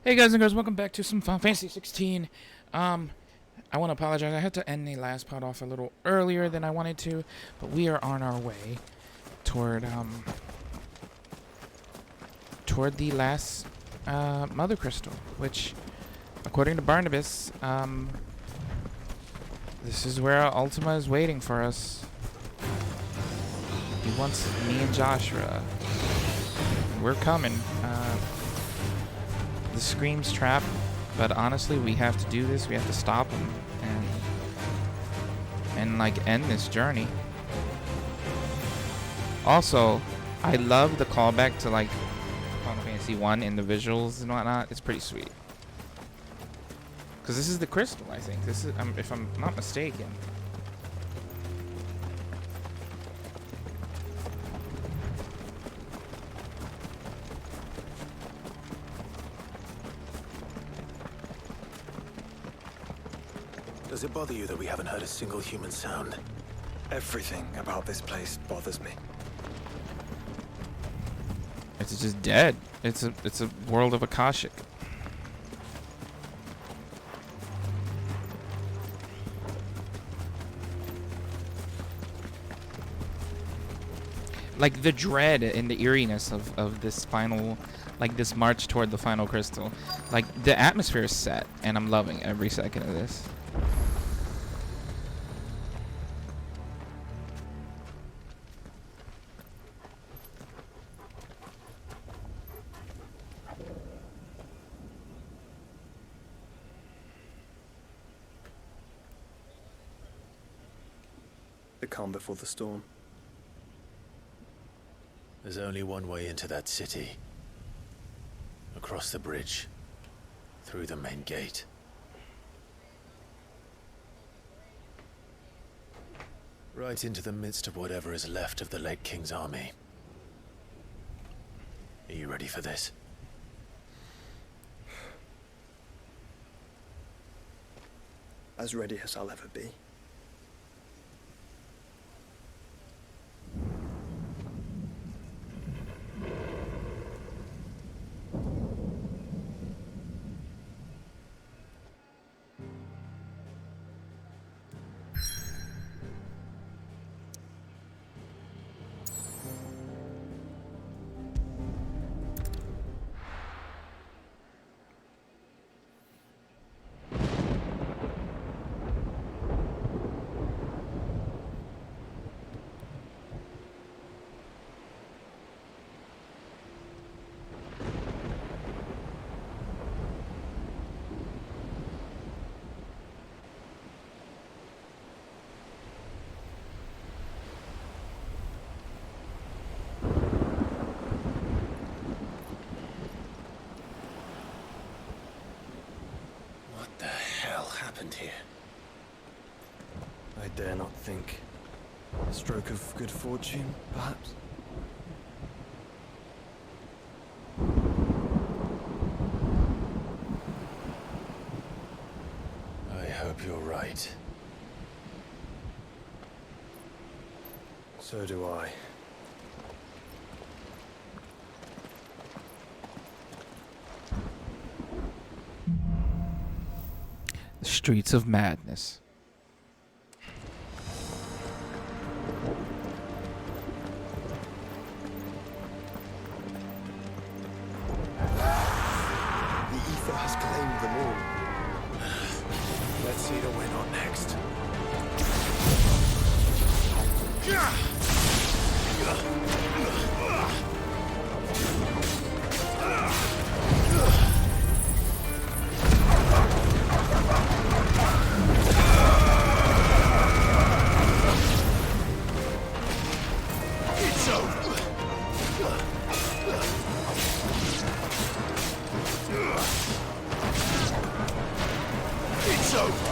Hey guys and girls, welcome back to some Final Fantasy 16. I want to apologize. I had to end the last part off a little earlier than I wanted to, but we are on our way toward the last Mother Crystal, which, according to Barnabas, this is where Ultima is waiting for us. He wants me and Joshua. We're coming. The Scream's trap, but honestly, we have to do this. We have to stop him and like end this journey. Also, I love the callback to like Final Fantasy 1 in the visuals and whatnot. It's pretty sweet. Because this is the crystal, I think. This is, if I'm not mistaken. Does it bother you that we haven't heard a single human sound? Everything about this place bothers me. It's just dead. It's a world of Akashic. Like the dread and the eeriness of this final, like this march toward the final crystal. Like the atmosphere is set, and I'm loving every second of this. The calm before the storm. There's only one way into that city. Across the bridge. Through the main gate. Right into the midst of whatever is left of the late King's army. Are you ready for this? As ready as I'll ever be. What the hell happened here? I dare not think. A stroke of good fortune, perhaps? I hope you're right. So do I. The streets of madness. The ether has claimed them all. Let's see that we're not next. It's over. It's over.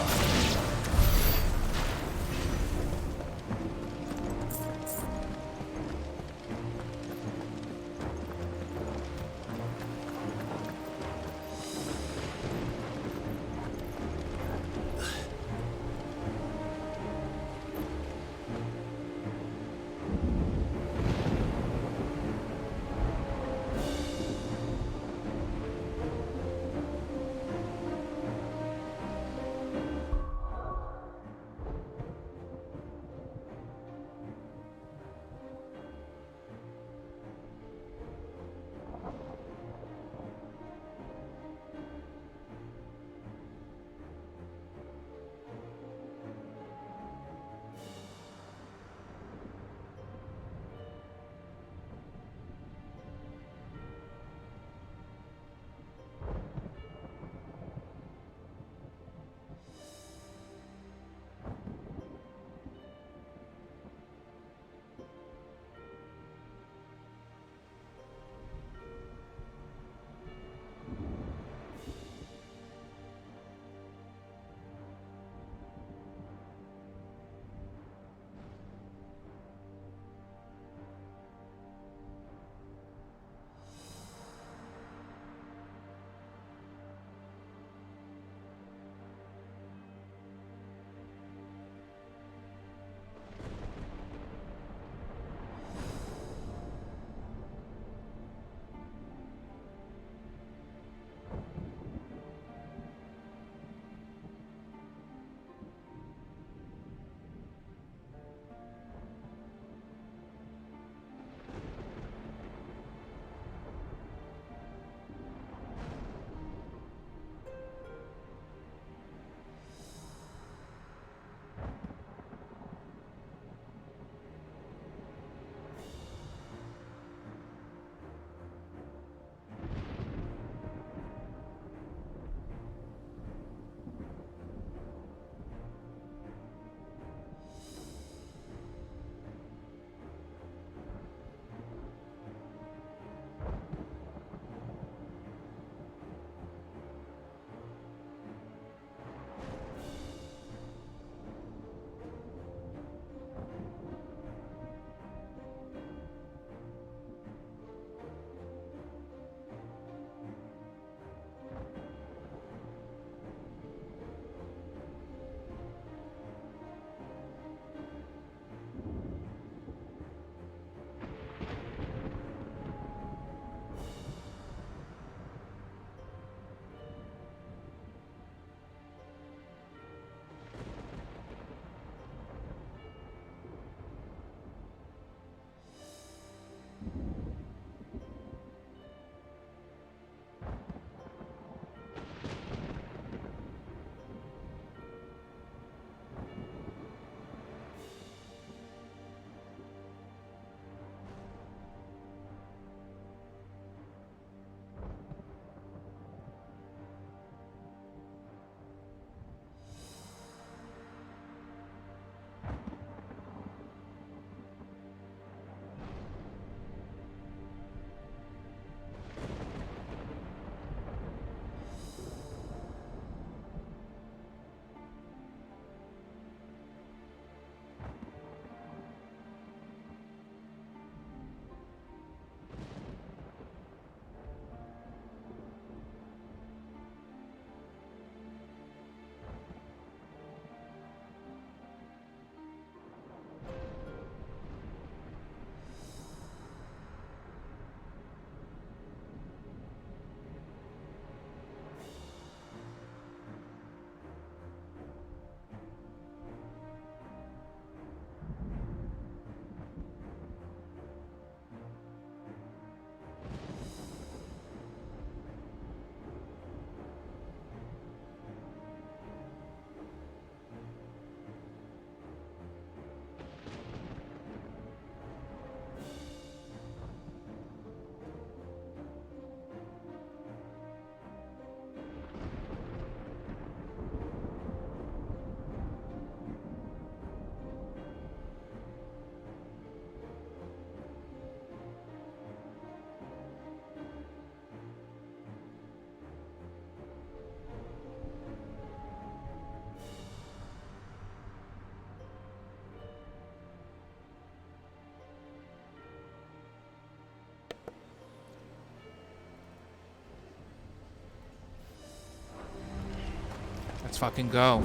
Let's fucking go.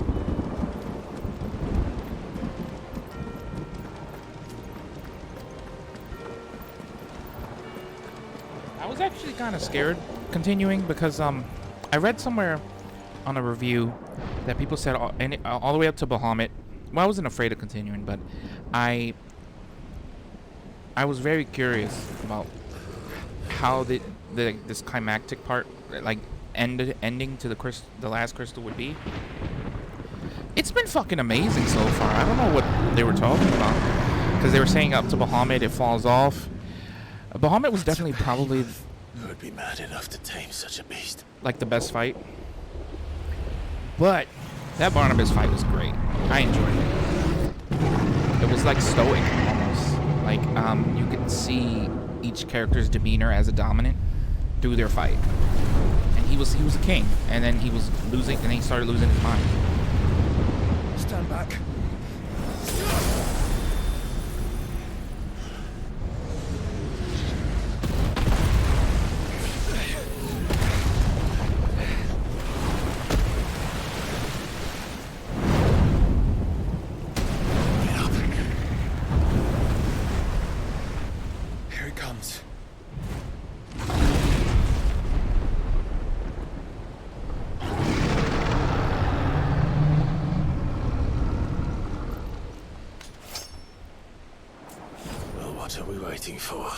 I was actually kind of scared continuing because I read somewhere on a review that people said all the way up to Bahamut. Well, I wasn't afraid of continuing, but I was very curious about how this climactic part, like ending to the last crystal would be. It's been fucking amazing so far. I don't know what they were talking about because they were saying up to Bahamut it falls off. Bahamut was definitely probably Who would be mad enough to tame such a beast? like the best fight, but that Barnabas fight was great. I enjoyed it. It was like stoic almost. Like you could see each character's demeanor as a dominant through their fight. And he was a king, and then he was losing, and then he started losing his mind. Stand back. What are we waiting for?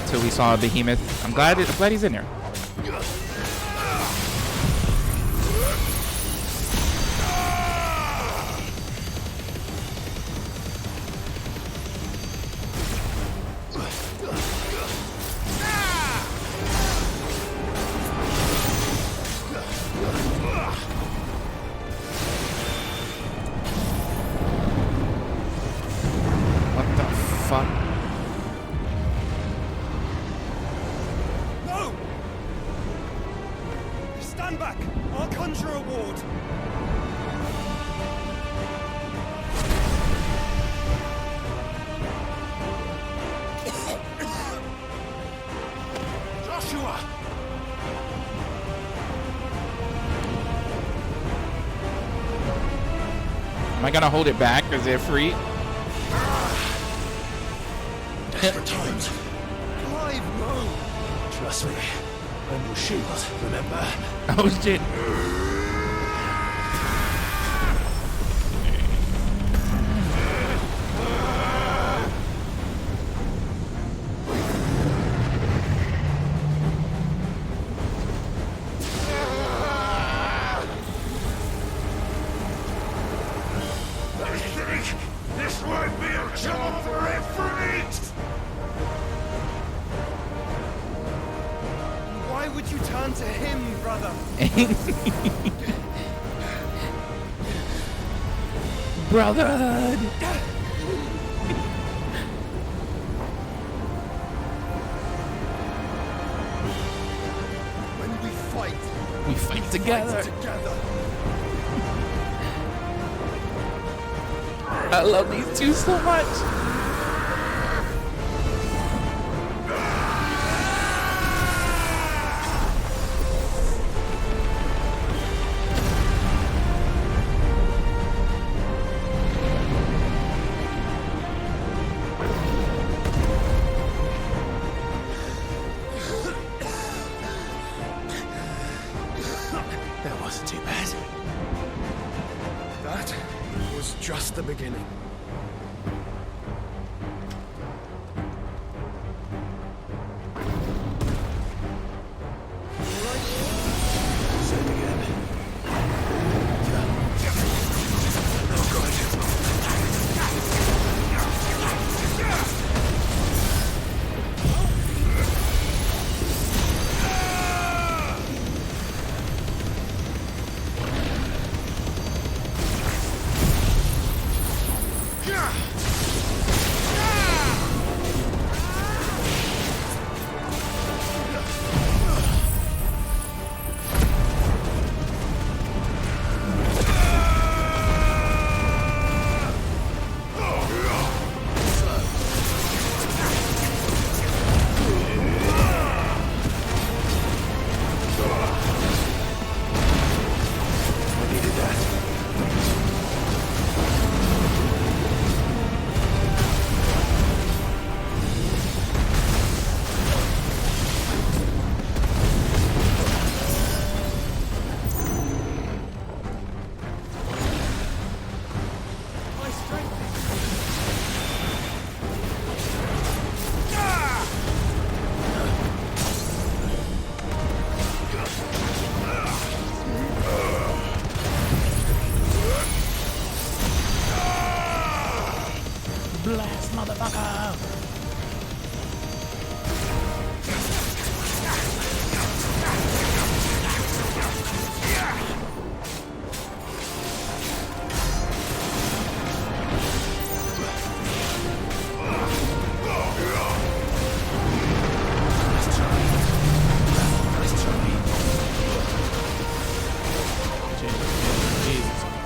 Till we saw a behemoth. I'm glad he's in there. What the fuck? Stand back! I'll conjure a ward! Joshua! Am I gonna hold it back because they're free? Desperate times. Clive, no! Trust me. I'm your shield, remember? Oh shit. I think this might be a job for Ifrit! Why would you turn to him, brother? Brotherhood. When we fight together. I love these two so much. the beginning. Say it again. Oh, God. I needed that. My strength. Blast, motherfucker!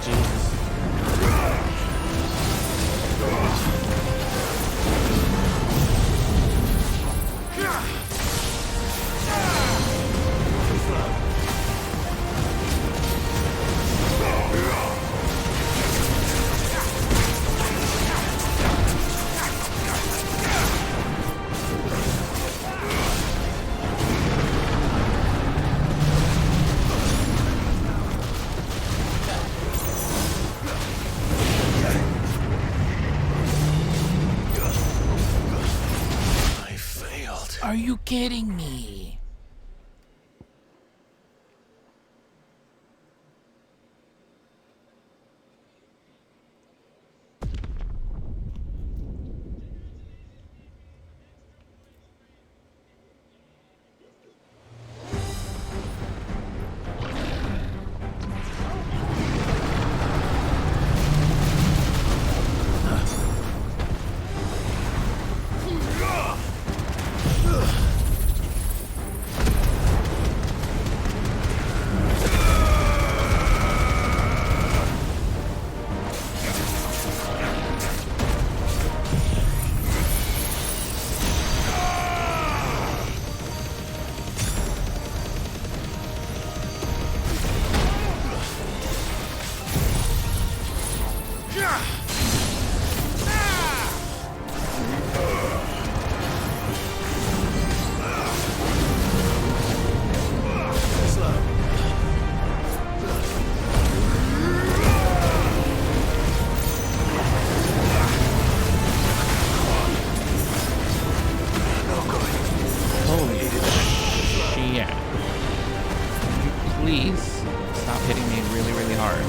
Jesus. I failed. Are you kidding me? Holy shit. Please stop hitting me really, really hard.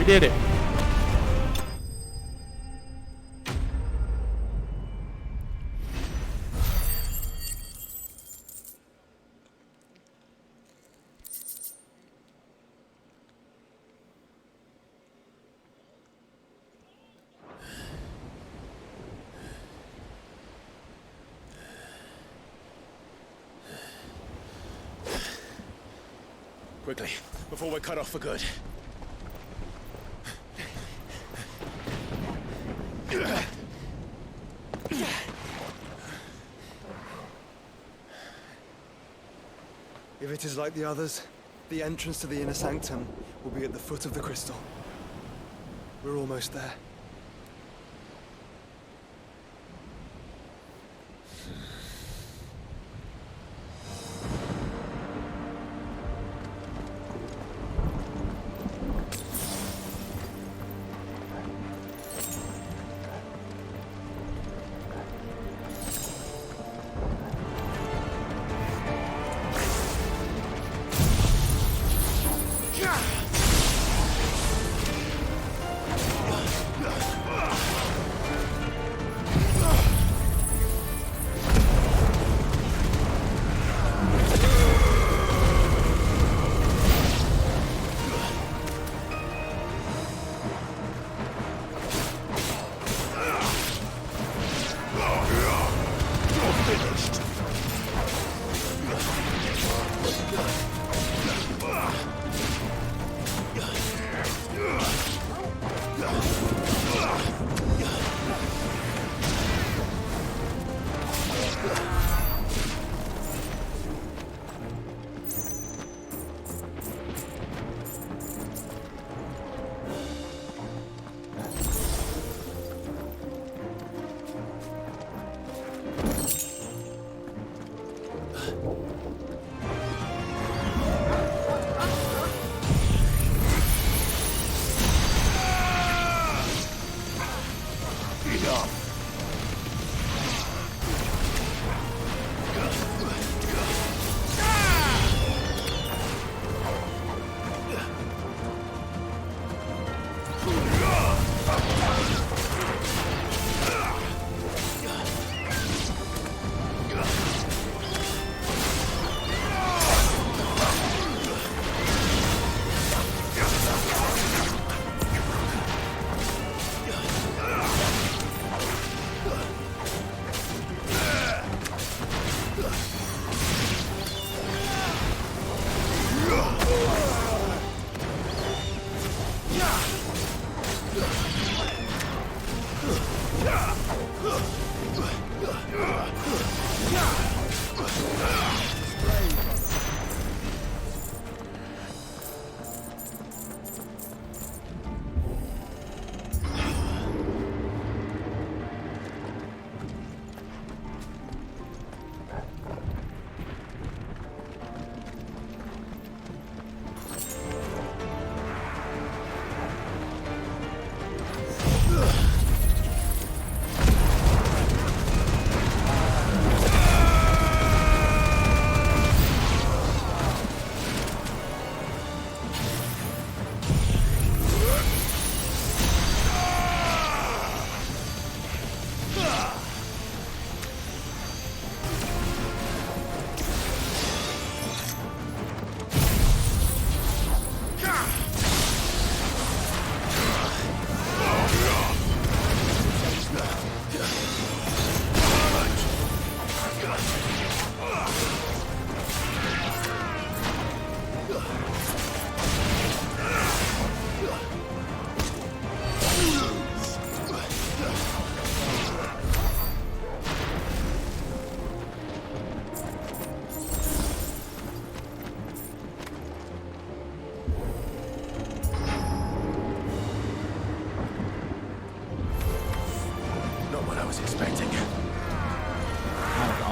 did it. Quickly, before we're cut off for good. If it is like the others, the entrance to the inner sanctum will be at the foot of the crystal. We're almost there.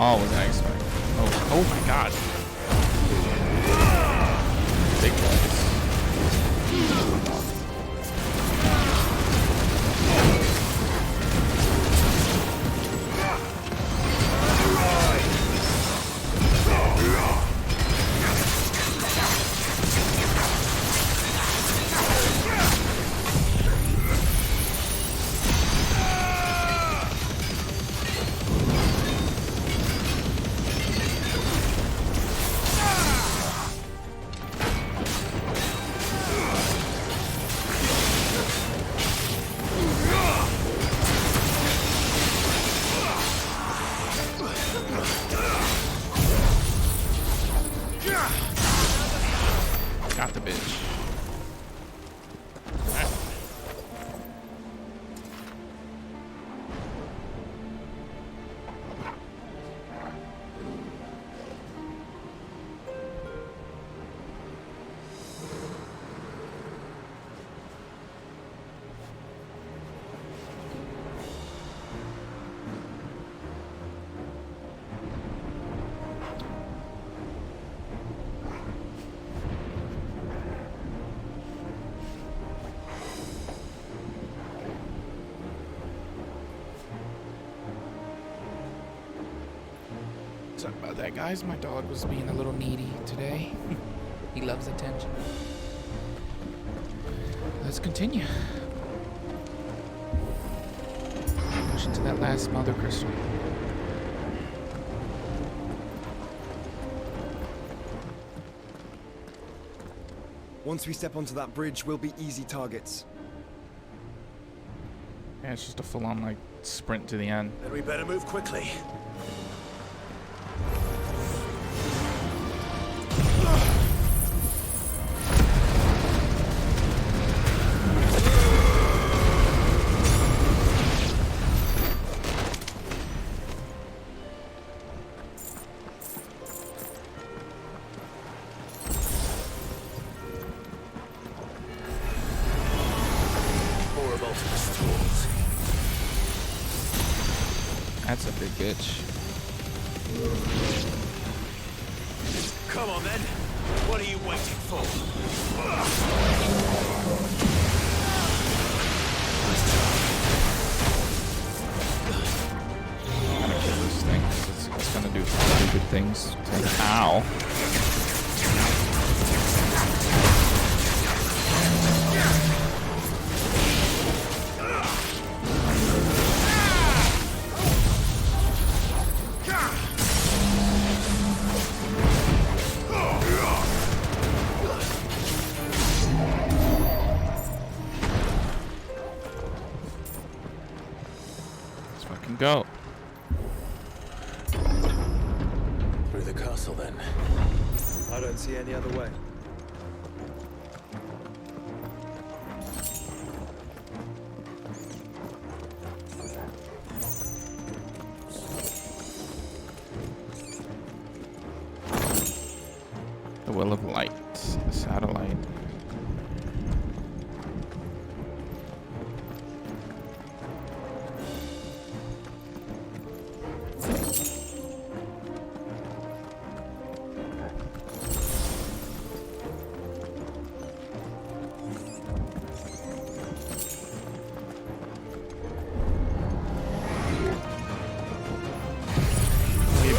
all was I expecting. Oh my god. Big boys. Got the bitch. Sorry about that, guys. My dog was being a little needy today. He loves attention. Let's continue. Push into that last mother crystal. Once we step onto that bridge, we'll be easy targets. Yeah, it's just a full-on, like, sprint to the end. Then we better move quickly. That's a big bitch. Come on then. What are you waiting for? I'm gonna kill this thing 'cause it's gonna do stupid things. Ow. Go. Through the castle then. I don't see any other way. The Will of Light. The satellite.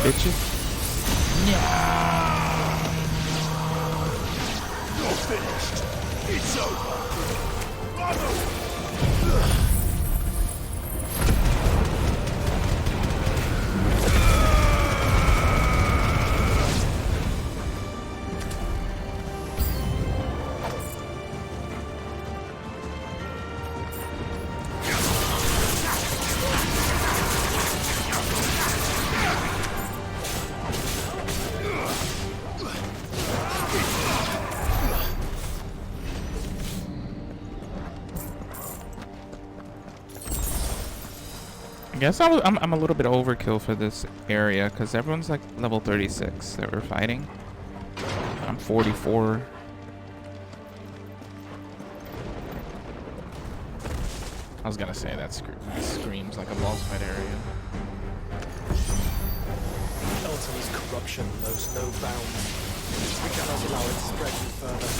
Bitches. Yeah. You're finished. It's over. I guess I'm a little bit overkill for this area because everyone's like level 36 that we're fighting. I'm 44. I was gonna say that screams like a boss fight area. Elton's corruption knows no bounds. We cannot allow it to spread any further.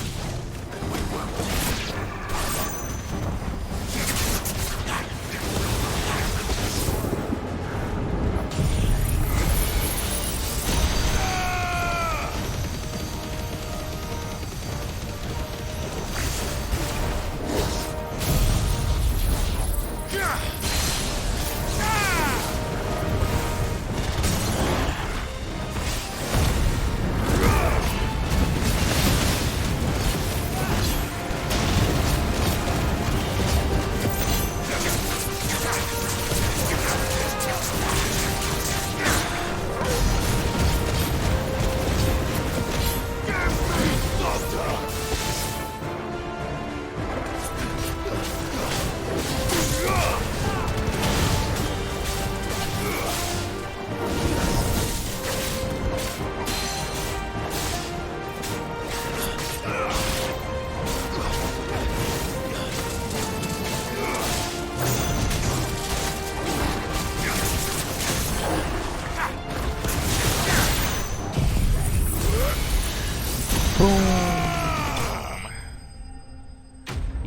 Boom.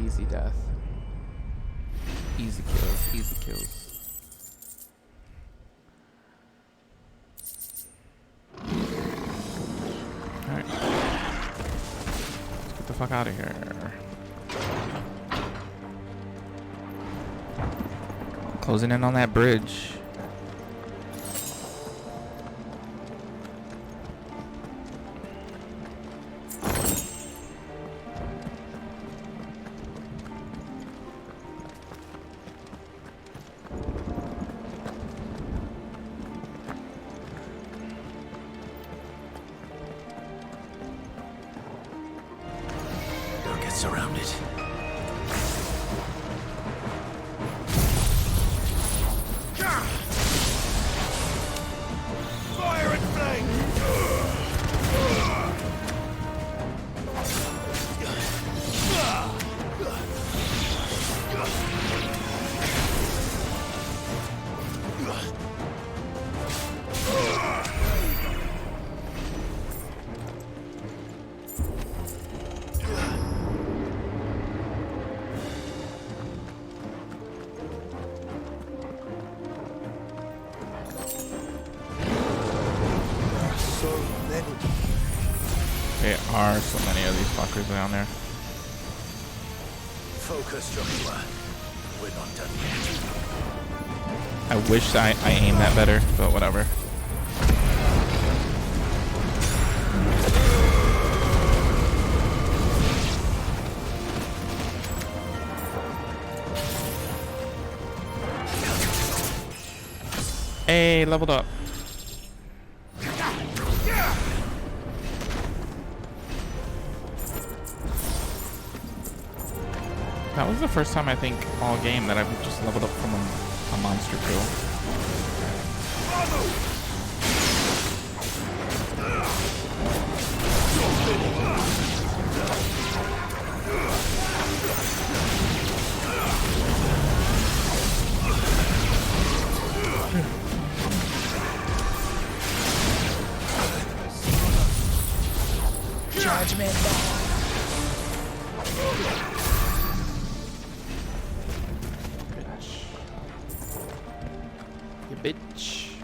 Easy death. Easy kills. Easy kills. Alright. Let's get the fuck out of here. Closing in on that bridge. Don't get surrounded. Fire and flame! So many. There are so many of these fuckers down there. Focus, Joshua. We're not done yet. I wish I aimed that better, but whatever. Hey, leveled up. That was the first time I think all game that I've just leveled up from a monster kill. Judgment Ball. You bitch.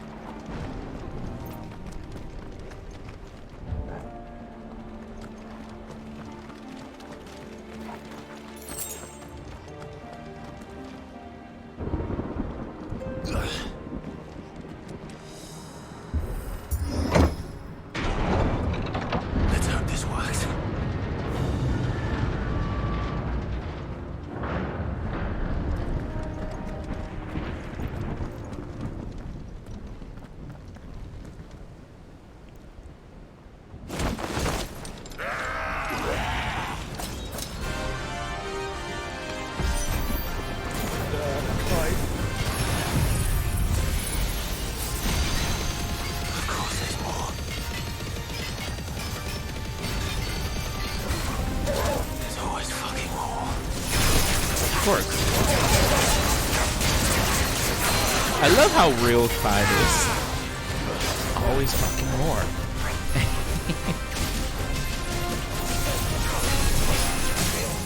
Let's hope this works. Of course there's more. There's always fucking more. Of course. I love how real Clive is. Always fucking more.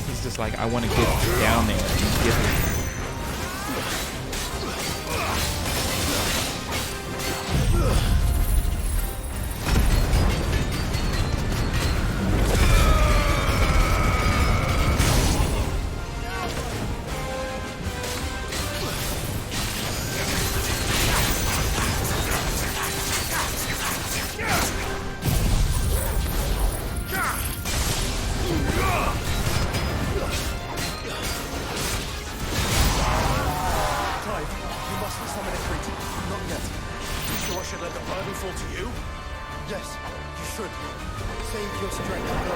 He's just like, I want to get down there and get it. Clive, you mustn't summon a creature. Not yet. So I should let the burden fall to you? Yes, you should. Save your strength and go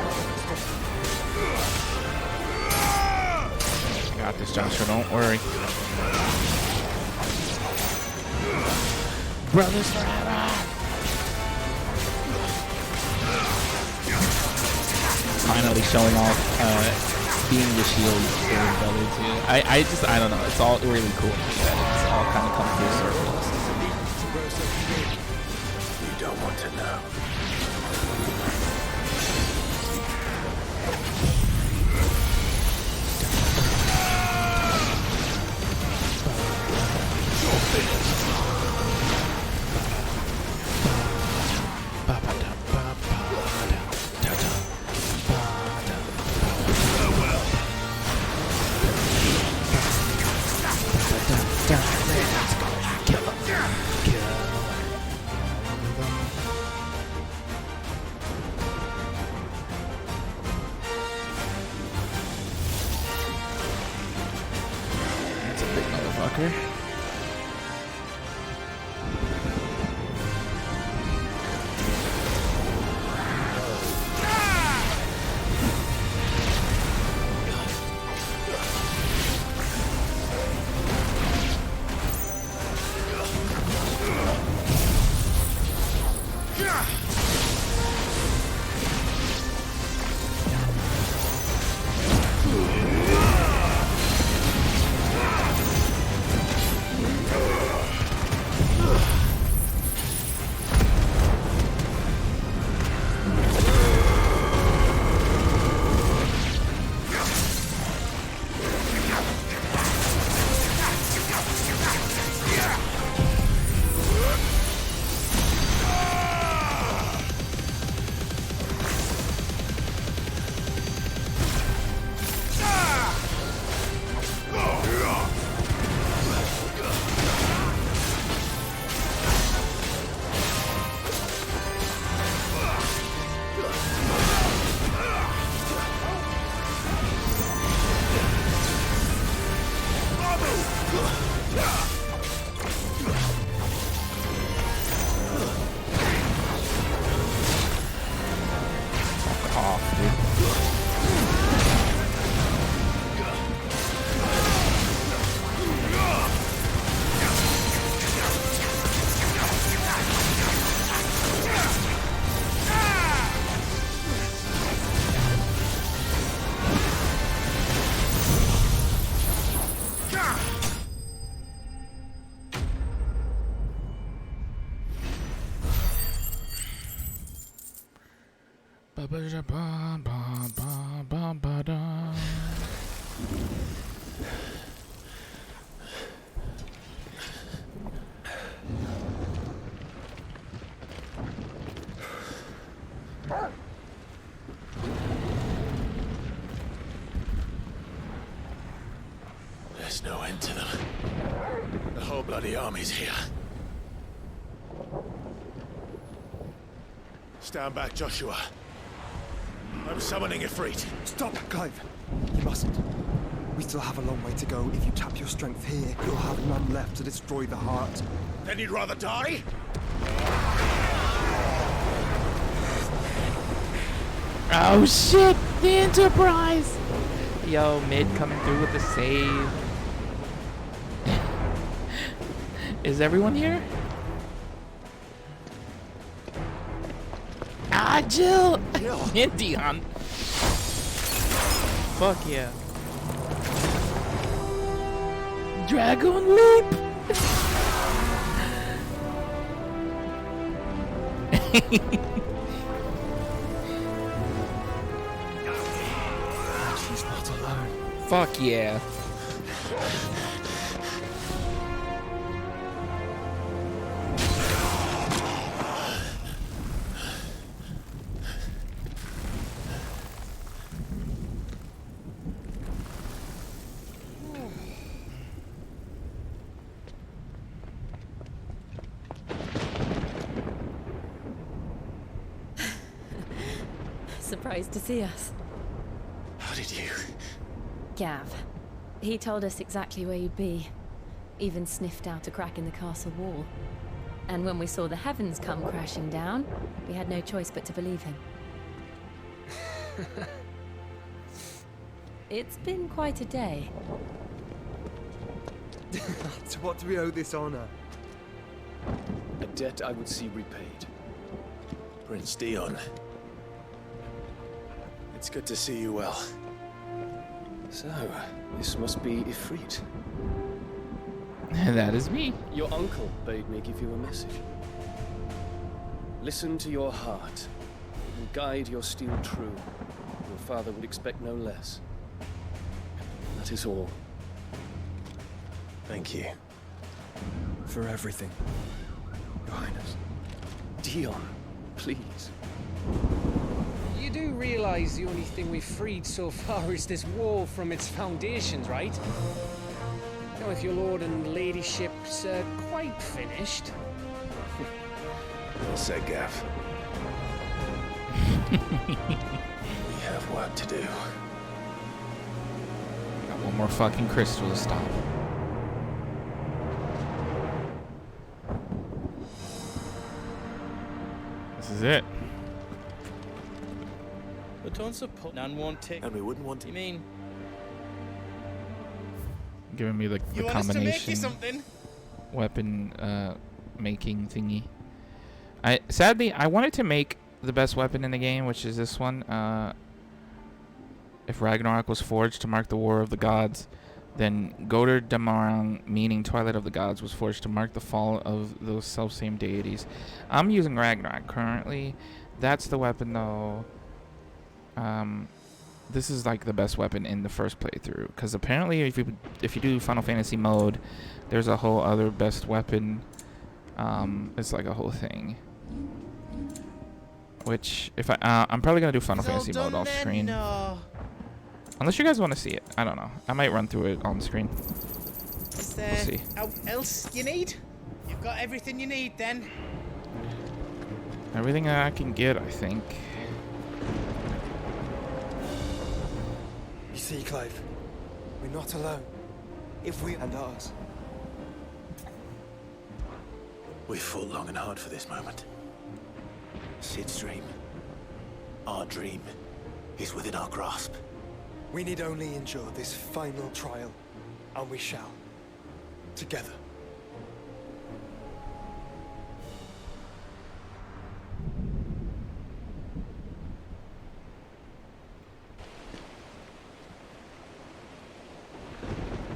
I got this, Joshua. Don't worry. Brothers forever. Finally showing off being the shield for his brother too. I don't know. It's all really cool that it's all kind of come full circle. You don't want to know. Ba-ba-da-ba-ba-ba-ba-da. There's no end to them. The whole bloody army's here. Stand back, Joshua. I'm summoning Ifrit. Stop, Clive. You mustn't. We still have a long way to go. If you tap your strength here, you'll have none left to destroy the heart. Then you'd rather die? Oh shit! The Enterprise! Yo, mid coming through with the save. Is everyone here? Ah, Jill! And Dion. Fuck yeah. Dragon leap! She's not alone. Fuck yeah. Surprised to see us. How did you? Gav. He told us exactly where you'd be. Even sniffed out a crack in the castle wall. And when we saw the heavens come crashing down, we had no choice but to believe him. It's been quite a day. To what do we owe this honor? A debt I would see repaid. Prince Dion. It's good to see you well. So, this must be Ifrit. That is me. Your uncle bade me give you a message. Listen to your heart, and guide your steel true. Your father would expect no less. That is all. Thank you. For everything, Your Highness. Dion, please. You do realize the only thing we've freed so far is this wall from its foundations, right? Now, if your lord and ladyship's quite finished. Well said, Gav. We have work to do. Got one more fucking crystal to stop. This is it. But don't suppose none won't take. And we wouldn't want to. You mean Giving me the you want us to make you combination something? weapon making thingy. Sadly I wanted to make the best weapon in the game, which is this one. If Ragnarok was forged to mark the War of the Gods, then Goder Damarang, meaning Twilight of the Gods, was forged to mark the fall of those self-same deities. I'm using Ragnarok currently. That's the weapon though. This is like the best weapon in the first playthrough, because apparently if you do Final Fantasy mode, there's a whole other best weapon. It's like a whole thing. Which if I'm probably gonna do Final Fantasy mode off screen. Unless you guys want to see it. I don't know. I might run through it on screen. Is there We'll see. else you need? You've got everything you need then. Everything I can get, I think. You see, Clive, we're not alone. If we and ours. We've fought long and hard for this moment. Sid's dream, our dream, is within our grasp. We need only endure this final trial, and we shall. Together.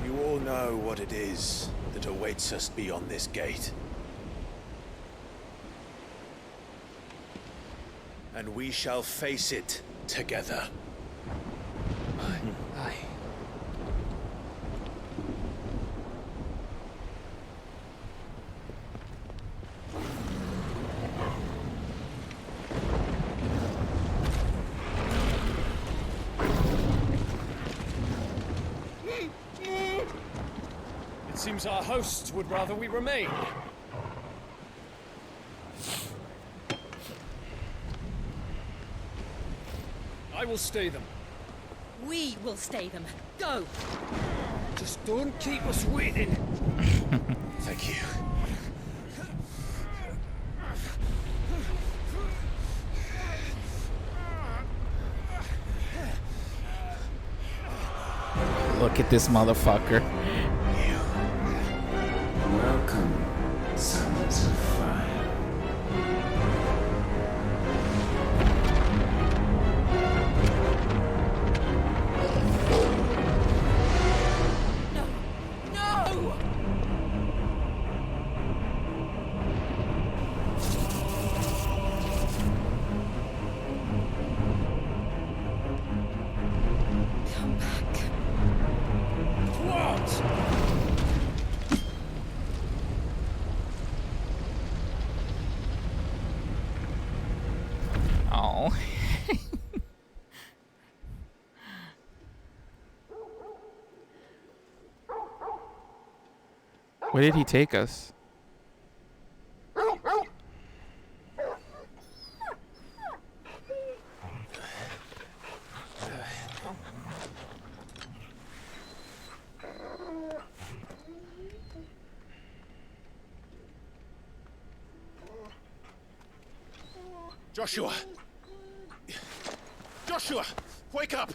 You all know what it is that awaits us beyond this gate. and we shall face it together. Aye. It seems our hosts would rather we remain. I will stay them. We will stay them. Go! Just don't keep us waiting. Thank you. Look at this motherfucker. Welcome, sons of fire. No! Come back. What? Oh. Where did he take us? Joshua! Joshua! Wake up!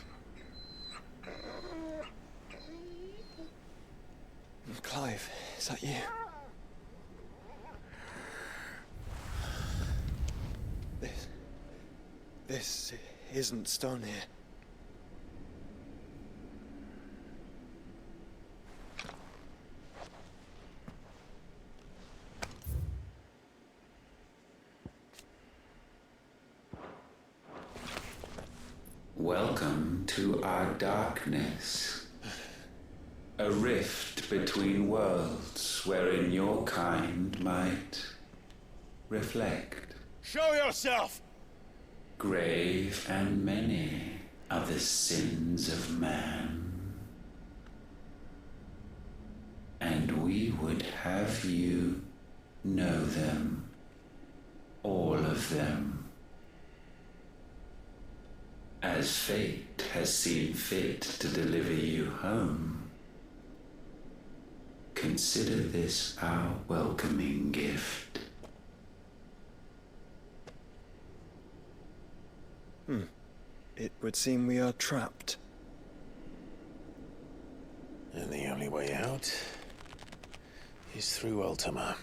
Clive, is that you? This isn't stone here. Welcome to our darkness. A rift between worlds wherein your kind might reflect. Show yourself! Grave and many are the sins of man. And we would have you know them, all of them. As fate has seen fit to deliver you home, consider this our welcoming gift. It would seem we are trapped. And the only way out is through Ultima.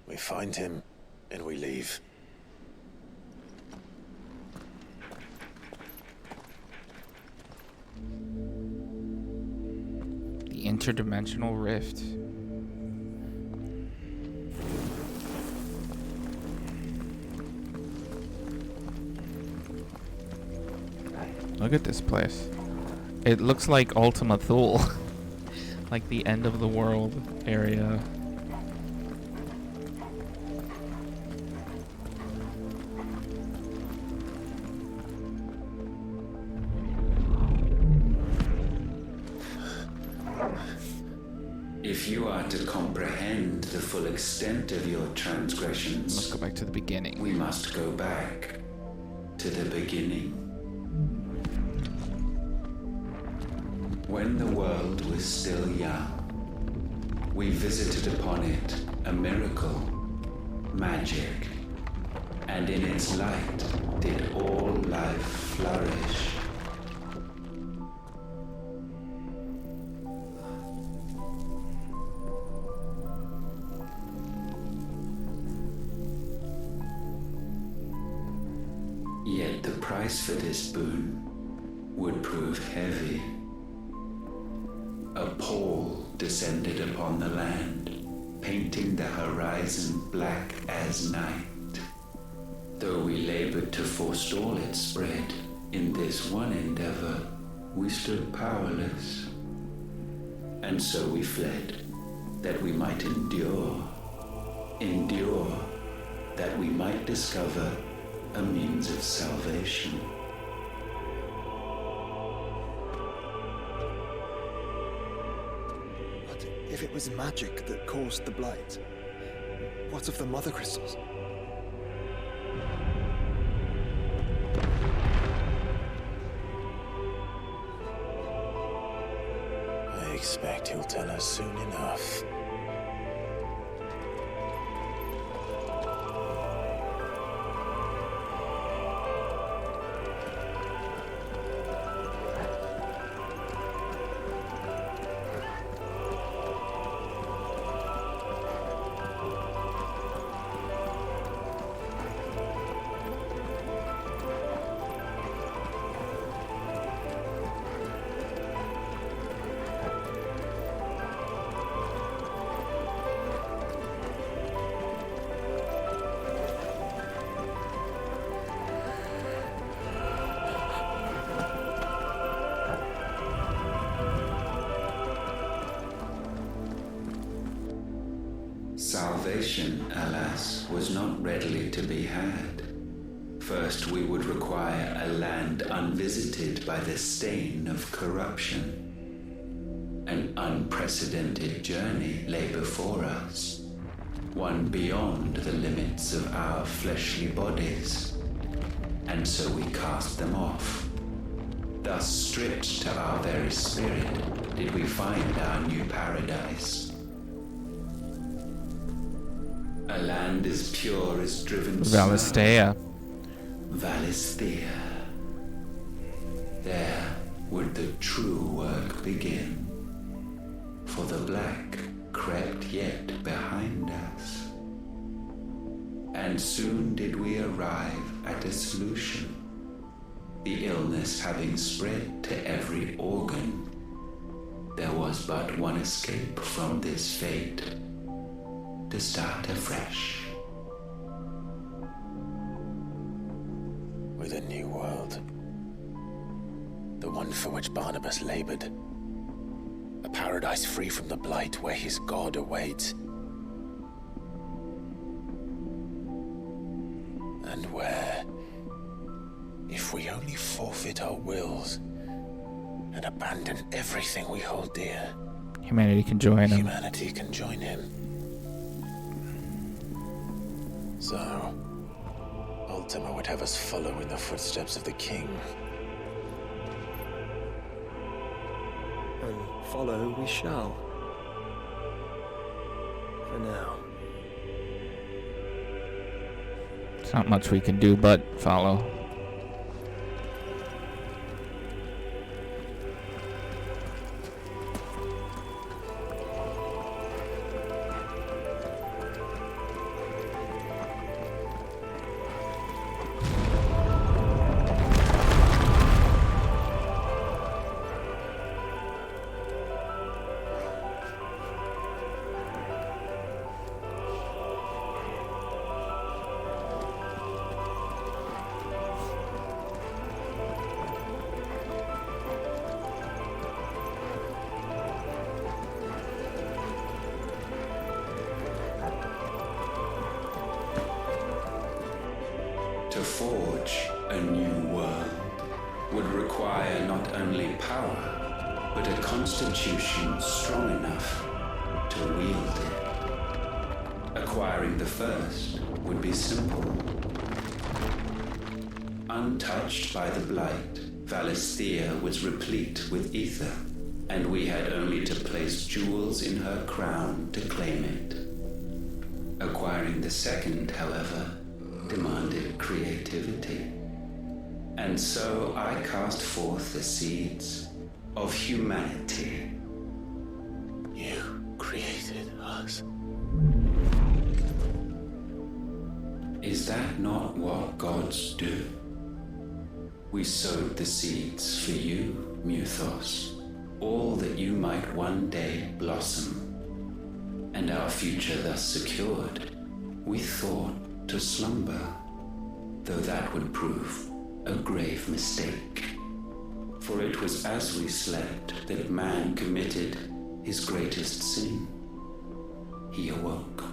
We find him, and we leave. The interdimensional rift. Look at this place. It looks like Ultima Thule. Like the end of the world area. If you are to comprehend the full extent of your transgressions, Let's go back to the beginning. we must go back to the beginning. When the world was still young, we visited upon it a miracle, magic, and in its light did all life flourish. Yet the price for this boon would prove heavy. A pall descended upon the land, painting the horizon black as night. Though we labored to forestall its spread, in this one endeavor, we stood powerless. And so we fled, that we might endure, that we might discover a means of salvation. But if it was magic that caused the blight, what of the mother crystals? I expect he'll tell us soon enough. Salvation, alas, was not readily to be had. First, we would require a land unvisited by the stain of corruption. An unprecedented journey lay before us, one beyond the limits of our fleshly bodies. And so we cast them off. Thus, stripped to our very spirit, did we find our new paradise. A land as pure as driven Valisthea. Valisthea. There would the true work begin. For the black crept yet behind us. And soon did we arrive at a solution. The illness having spread to every organ, there was but one escape from this fate. To start afresh. With a new world. The one for which Barnabas labored. A paradise free from the blight where his God awaits. And where, if we only forfeit our wills and abandon everything we hold dear, Humanity can join him. humanity can join him. So, Ultima would have us follow in the footsteps of the king. And follow we shall. For now. There's not much we can do but follow. To forge a new world would require not only power, but a constitution strong enough to wield it. Acquiring the first would be simple. Untouched by the blight, Valisthea was replete with ether, and we had only to place jewels in her crown to claim it. Acquiring the second, however, demanded creativity. And so I cast forth the seeds of humanity. You created us. Is that not what gods do? We sowed the seeds for you, Muthos, all that you might one day blossom. And our future thus secured, we thought to slumber. though that would prove a grave mistake. For it was as we slept that man committed his greatest sin. He awoke.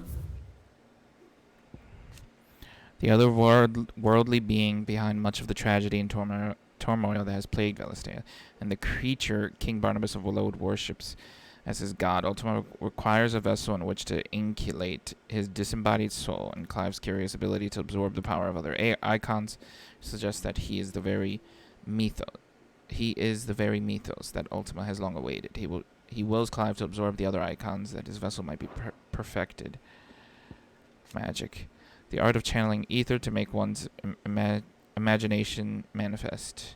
The other worldly being behind much of the tragedy and turmoil that has plagued Velastea, and the creature King Barnabas of Willowwood worships as his god, Ultima requires a vessel in which to inculate his disembodied soul, and Clive's curious ability to absorb the power of other icons suggests that he is the very mythos that Ultima has long awaited. He wills Clive to absorb the other icons that his vessel might be perfected. Magic. The art of channeling ether to make one's imagination manifest.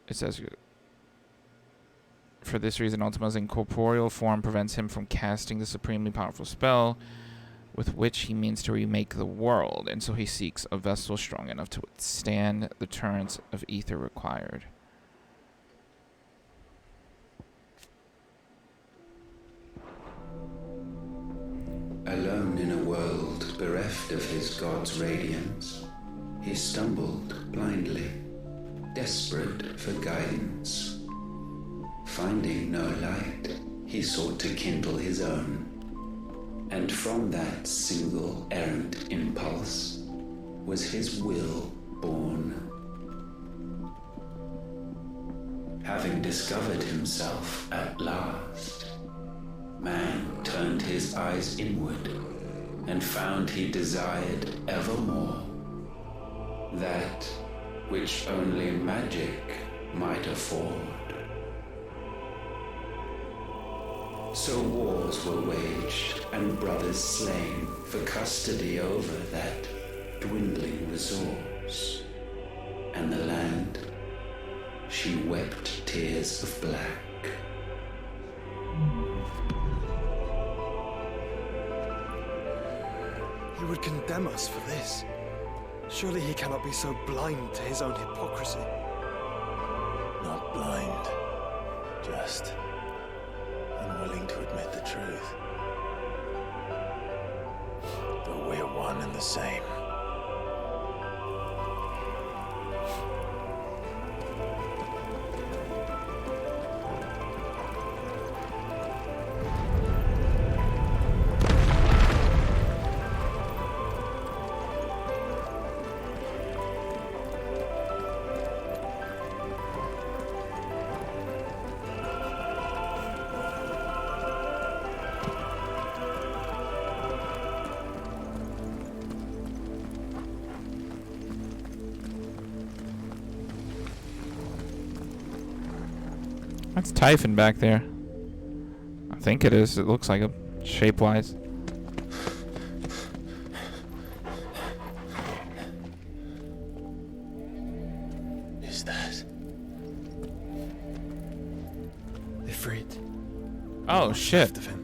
It says, for this reason, Ultima's incorporeal form prevents him from casting the supremely powerful spell with which he means to remake the world, and so he seeks a vessel strong enough to withstand the torrents of ether required. Alone in a world bereft of his god's radiance, he stumbled blindly, desperate for guidance. Finding no light, he sought to kindle his own. And from that single errant impulse was his will born. Having discovered himself at last, man turned his eyes inward and found he desired evermore that which only magic might afford. So wars were waged and brothers slain for custody over that dwindling resource. And the land, she wept tears of black. He would condemn us for this. Surely he cannot be so blind to his own hypocrisy. Not blind, just unwilling to admit the truth. But we're one and the same. That's Typhon back there. I think it is. It looks like a shape-wise. Is that? Ifrit. Oh shit. Left of him.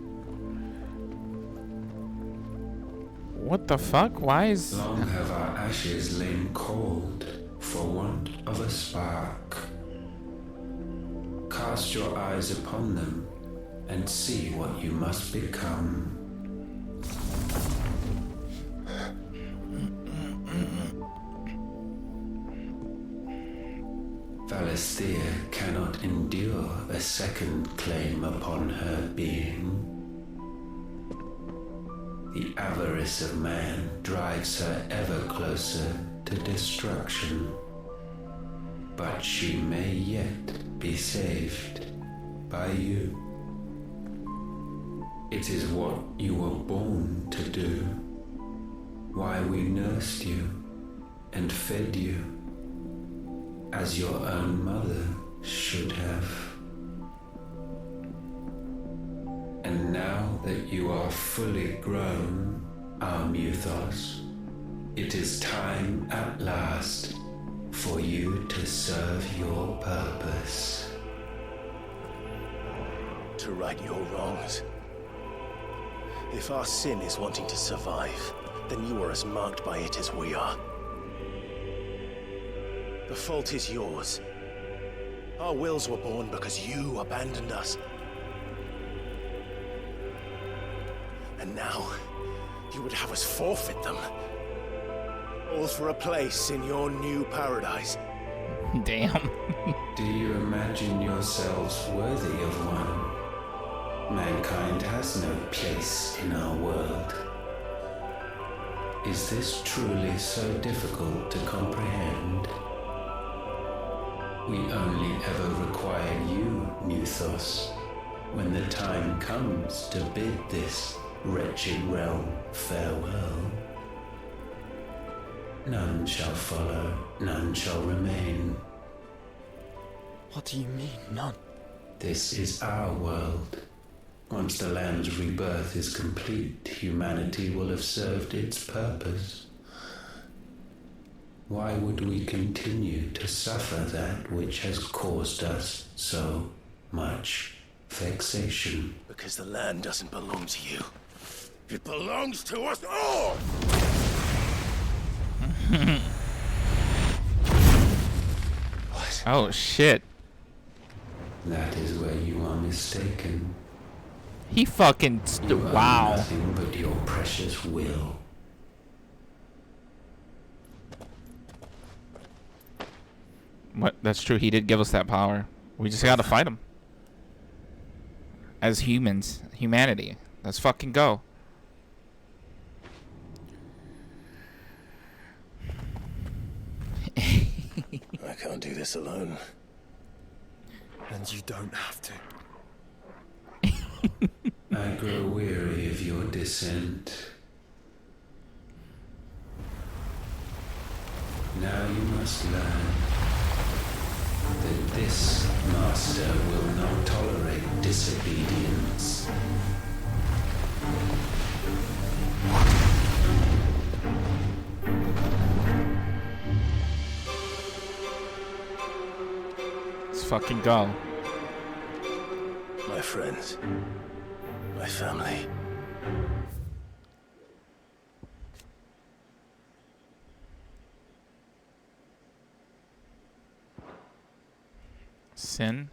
What the fuck? Why is... Long have our ashes lain cold for want of a spark. Cast your eyes upon them and see what you must become. Velastea cannot endure a second claim upon her being. The avarice of man drives her ever closer to destruction. But she may yet be saved by you. It is what you were born to do, why we nursed you and fed you as your own mother should have. And now that you are fully grown, our Muthos, it is time at last for you to serve your purpose. To right your wrongs. If our sin is wanting to survive, then you are as marked by it as we are. The fault is yours. Our wills were born because you abandoned us. And now, You would have us forfeit them. All for a place in your new paradise. Damn. Do you imagine yourselves worthy of one? Mankind has no place in our world. Is this truly so difficult to comprehend? We only ever require you, Muthos, when the time comes to bid this wretched realm farewell. None shall follow, none shall remain. What do you mean, none? This is our world. Once the land's rebirth is complete, humanity will have served its purpose. Why would we continue to suffer that which has caused us so much vexation? Because the land doesn't belong to you. It belongs to us all! What? Oh shit. That is where you are mistaken. He fucking You own wow. nothing but your precious will. What? That's true. He did give us that power. We just gotta fight him. As humans, humanity. Let's fucking go. I can't do this alone. And you don't have to. I grow weary of your dissent. Now you must learn that this master will not tolerate disobedience. Let's fucking go. My friends. My family. Sin.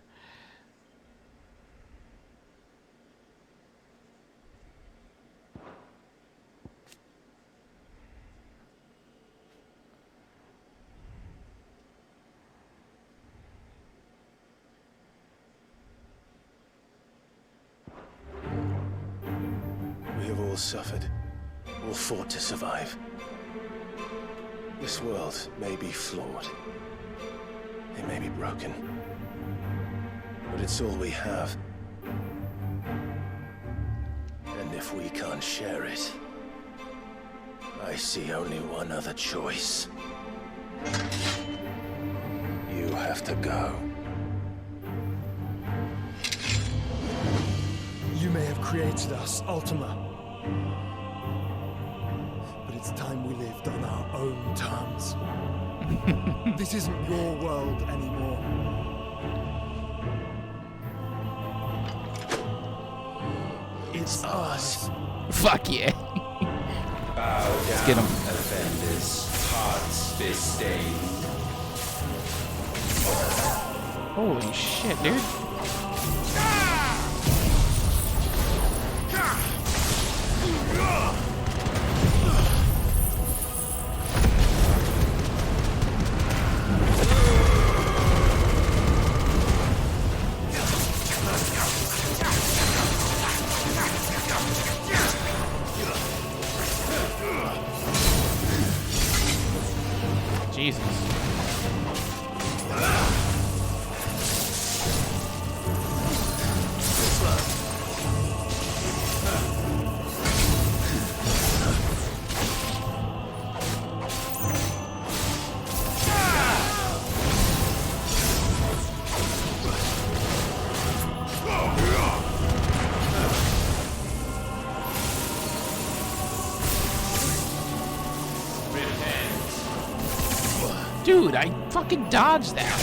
We have all suffered, all fought to survive. This world may be flawed. It may be broken. But it's all we have. And if we can't share it, I see only one other choice. You have to go. You may have created us, Ultima. But it's time we lived on our own terms. This isn't your world anymore. It's ours. Fuck yeah. Bow Let's get down, 'em. offenders, hearts disdained. Holy shit, dude. Jesus. Dude, I fucking dodged that.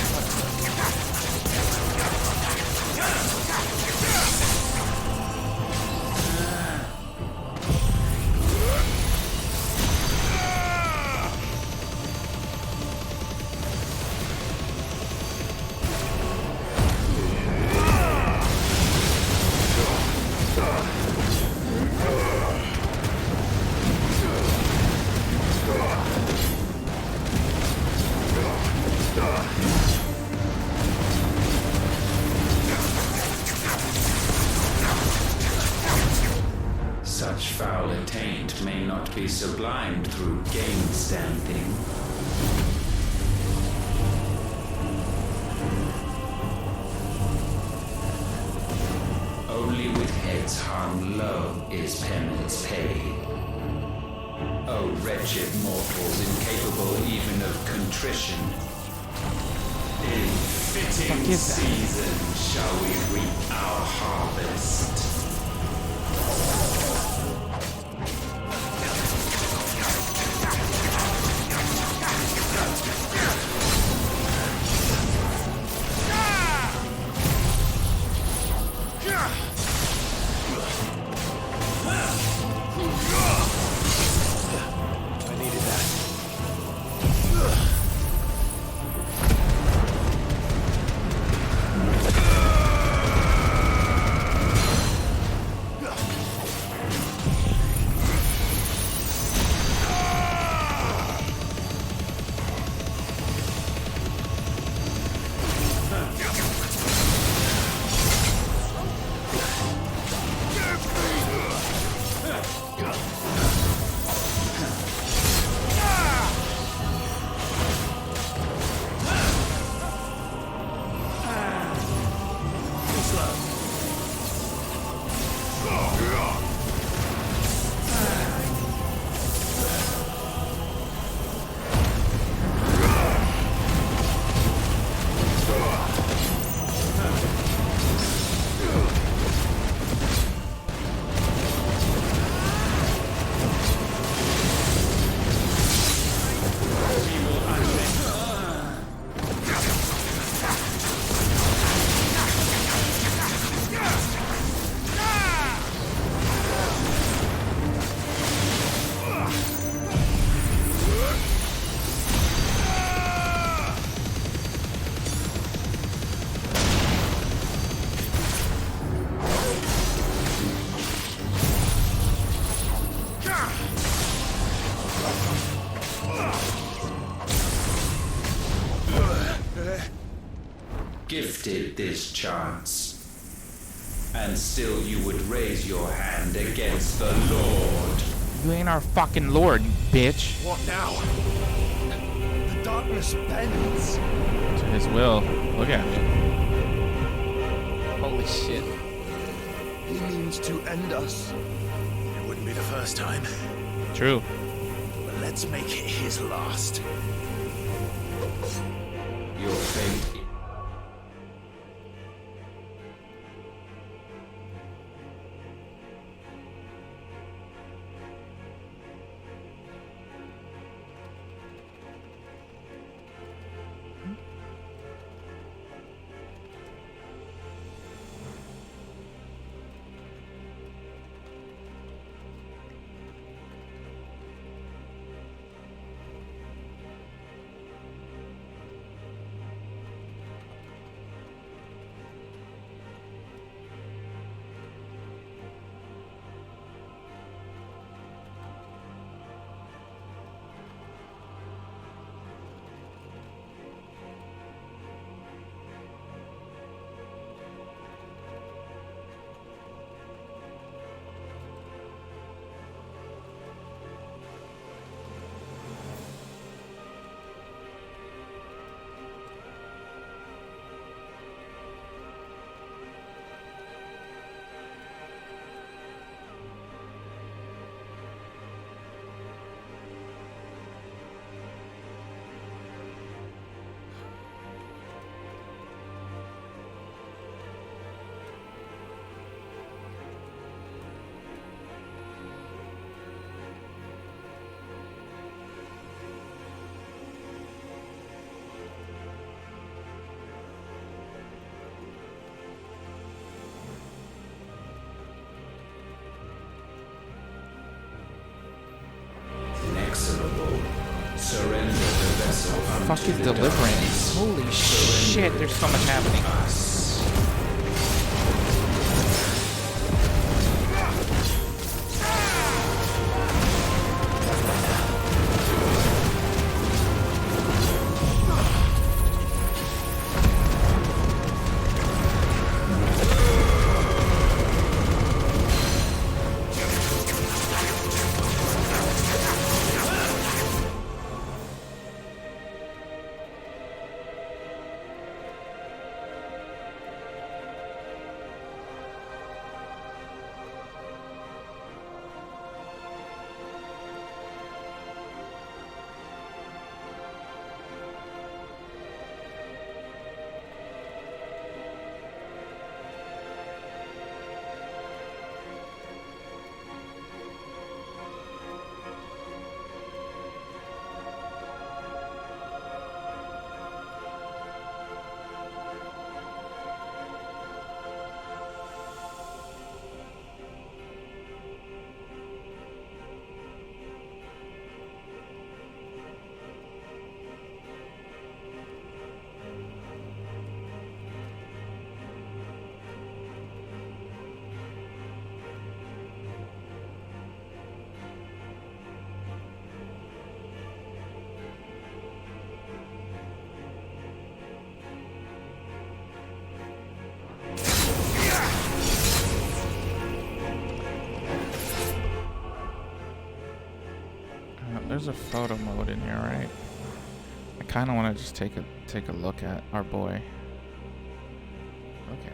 Such foul attaint may not be sublimed through game stamping. Only with heads hung low is penance paid. O wretched mortals incapable even of contrition. In fitting season shall we reap our harvest. Gifted this chance, and still you would raise your hand against the Lord. You ain't our fucking lord, bitch. What now? The darkness bends. To his will. Look at me. Holy shit. He means to end us. It wouldn't be the first time, True. but let's make it his last. Your fate. Surrender the vessel. Fuck is deliverance? Holy shit, there's so much happening. there's a photo mode in here, right? I kind of want to just take a look at our boy. Okay.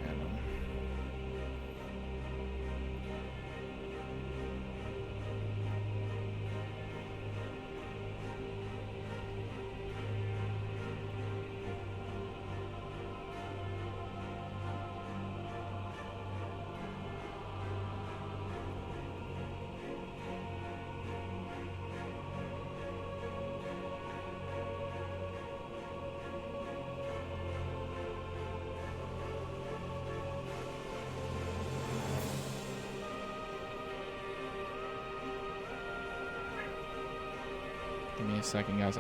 Give me a second, guys.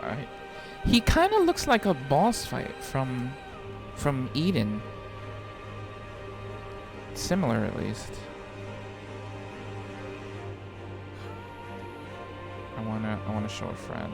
He kind of looks like a boss fight from Eden. Similar, at least. I wanna show a friend.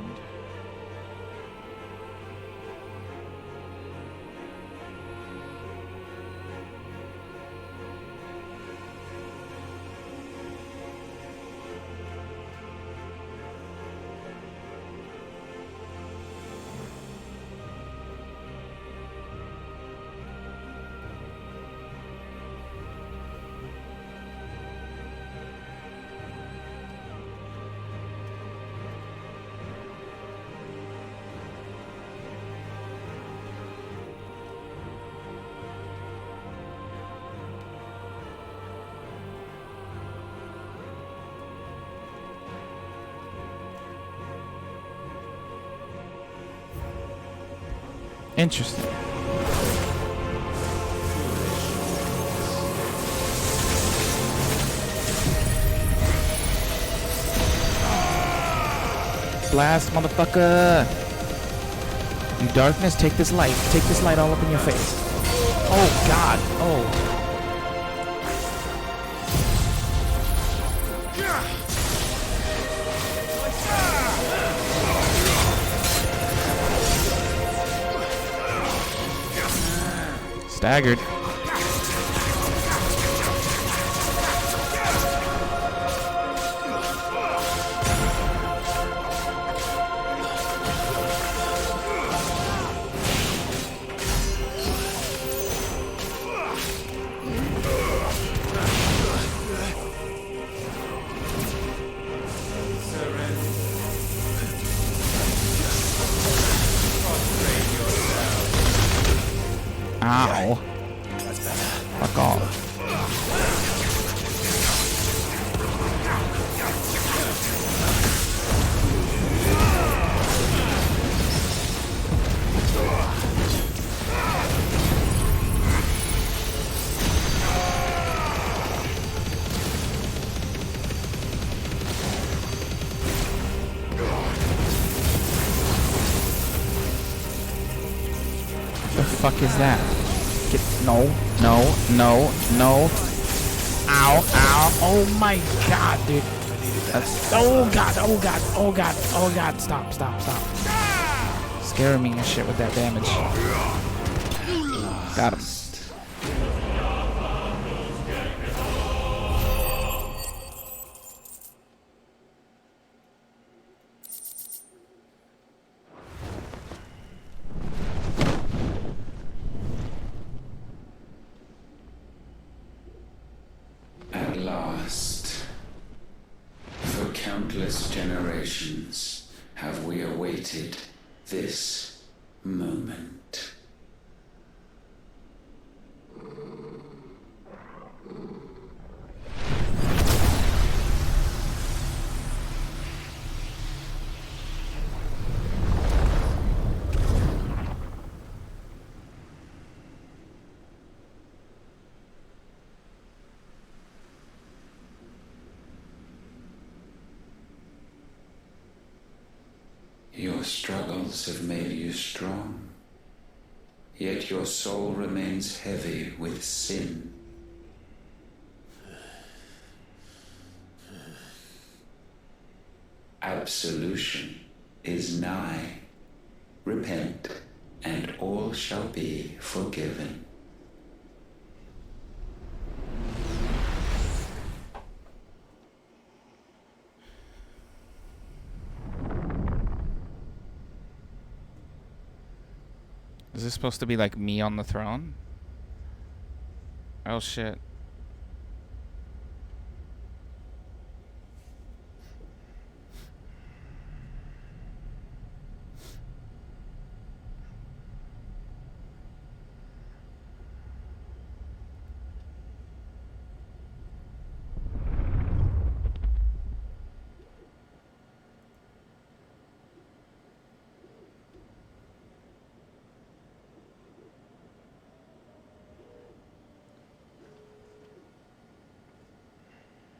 Interesting. Blast, motherfucker! You darkness, take this light. Take this light all up in your face. Oh, God. Oh. Staggered. Ow. Fuck off. The fuck is that? No. Ow, ow. Oh my god, dude. Oh god. Stop. Scaring me and shit with that damage. Got him. At last, for countless generations, have we awaited this moment. Your struggles have made you strong, yet your soul remains heavy with sin. Absolution is nigh. Repent, and all shall be forgiven. Is this supposed to be like me on the throne? Oh shit.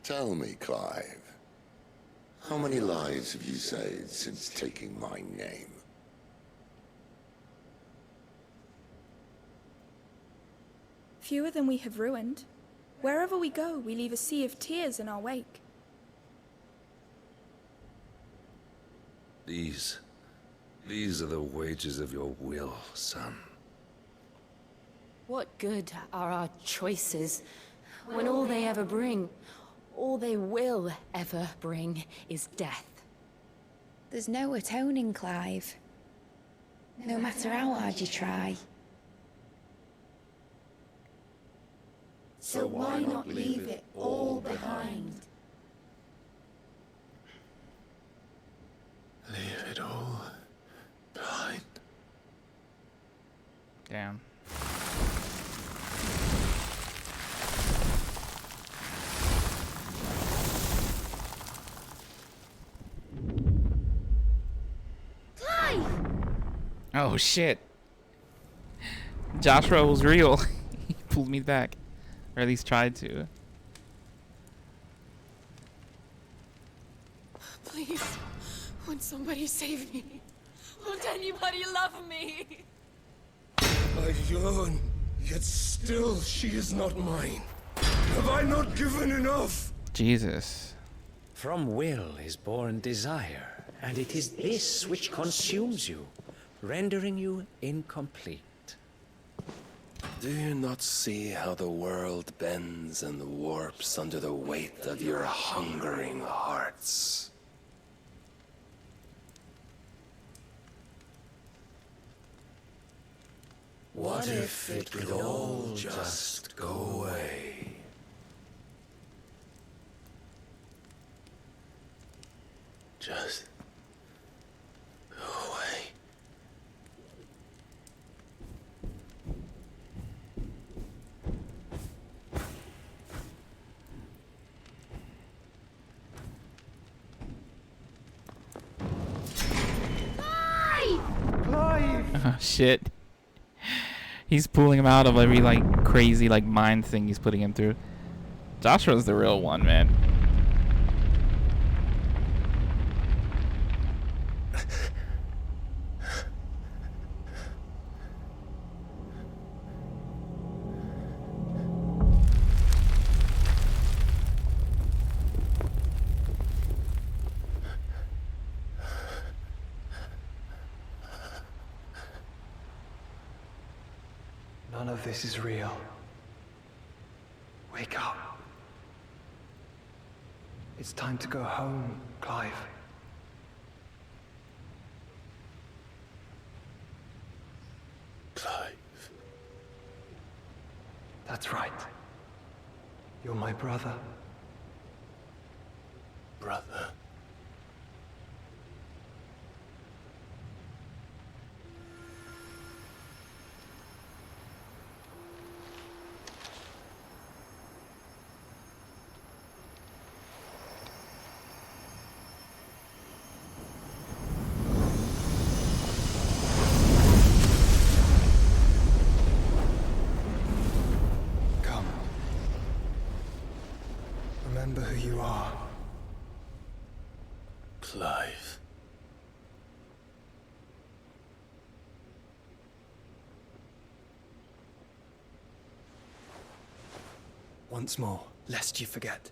Tell me, Clive, how many lives have you saved since taking my name? Fewer than we have ruined. Wherever we go, we leave a sea of tears in our wake. These are the wages of your will, son. What good are our choices when all they ever bring, all they will ever bring, is death? There's no atoning, Clive. No matter how hard you try. So why not leave it all behind? Leave it all behind. Damn. Oh shit. Joshua was real. He pulled me back. Or at least tried to. Please, won't somebody save me? Won't anybody love me? I yearn, yet still she is not mine. Have I not given enough? Jesus. From will is born desire, and it is this which consumes you, rendering you incomplete. Do you not see how the world bends and warps under the weight of your hungering hearts? What if it could all just go away? Just go away. Oh, shit. He's pulling him out of every like crazy like mind thing he's putting him through. Joshua's the real one, man. None of this is real. Wake up. It's time to go home, Clive. Clive. That's right. You're my brother. Brother. Come. Remember who you are. Clive. Once more, lest you forget.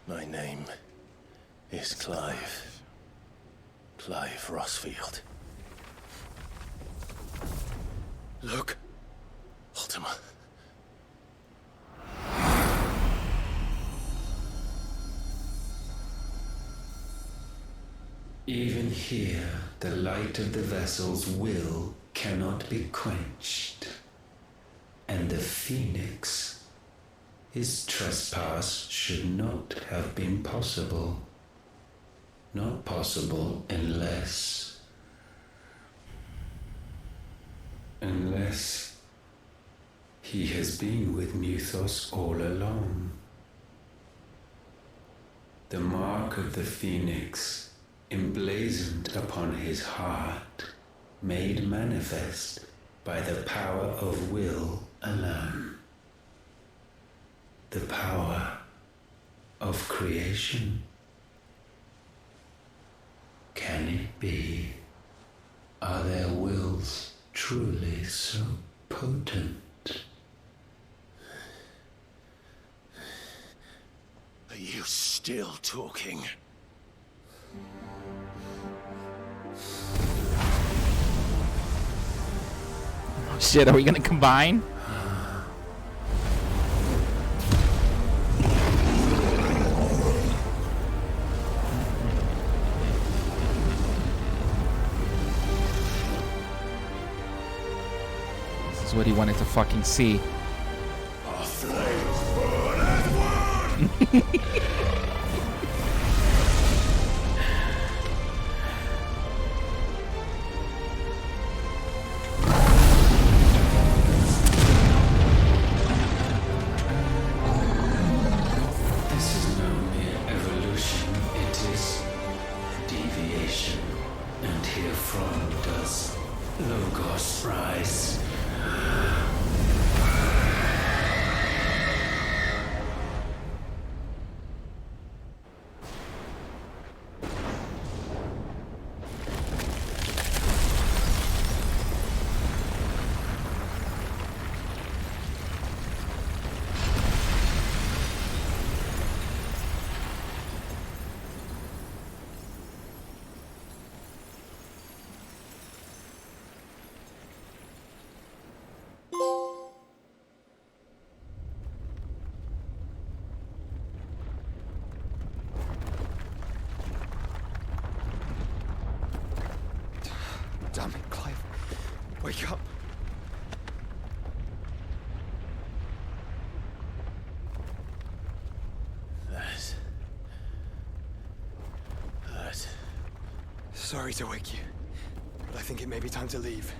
My name is Clive. Clive Rossfield. Look, Ultima. Even here, the light of the vessel's will cannot be quenched. And the Phoenix, his trespass should not have been possible. Not possible unless he has been with Mythos all along. The mark of the Phoenix, emblazoned upon his heart, made manifest by the power of will alone. The power of creation. Can it be? Are their wills truly so potent? Are you still talking? Oh, shit, are we gonna combine? This is what he wanted to fucking see. Our flames burn as one! This is no mere evolution, it is deviation. And herefrom does Logos rise. Damn it, Clive. Wake up. That hurt. Sorry to wake you, but I think it may be time to leave.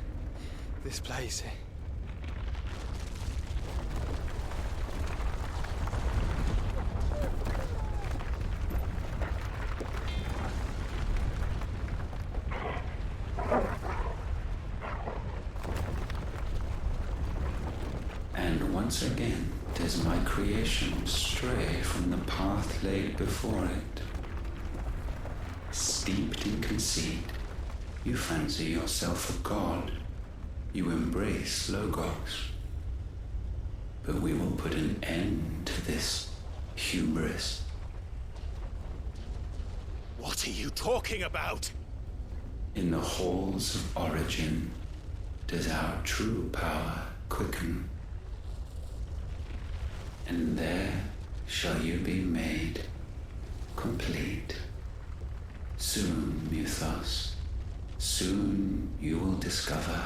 This place. And once again does my creation stray from the path laid before it. Steeped in conceit, you fancy yourself a god. You embrace Logos. But we will put an end to this hubris. What are you talking about? In the halls of origin does our true power quicken. And there shall you be made complete. Soon, Mythos, soon you will discover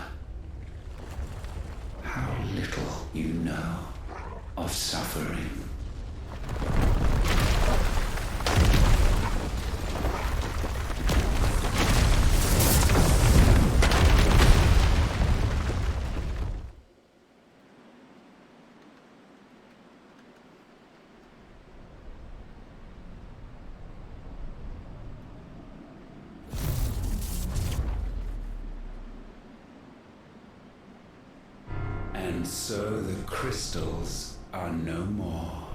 how little you know of suffering. And so the crystals are no more.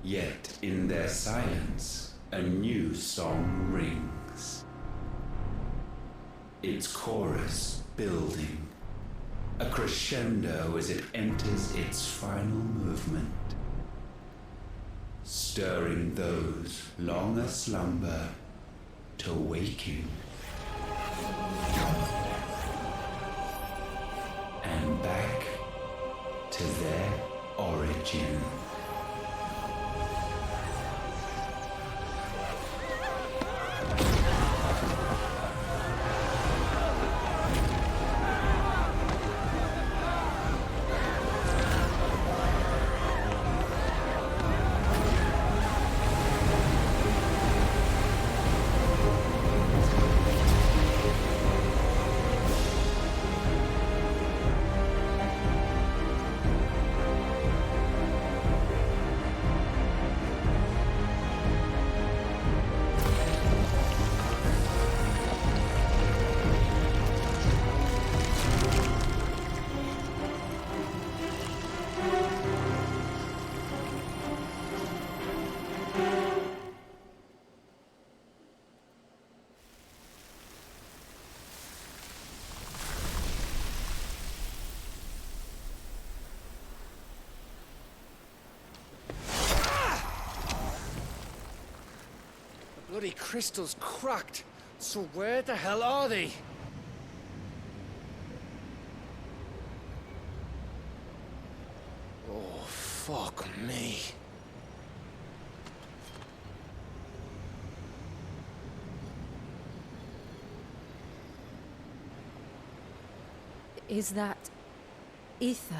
Yet in their silence, a new song rings. Its chorus building, a crescendo as it enters its final movement, stirring those long aslumber to waking. And back to their origin. bloody crystal's cracked. So where the hell are they? Oh, fuck me. Is that ether?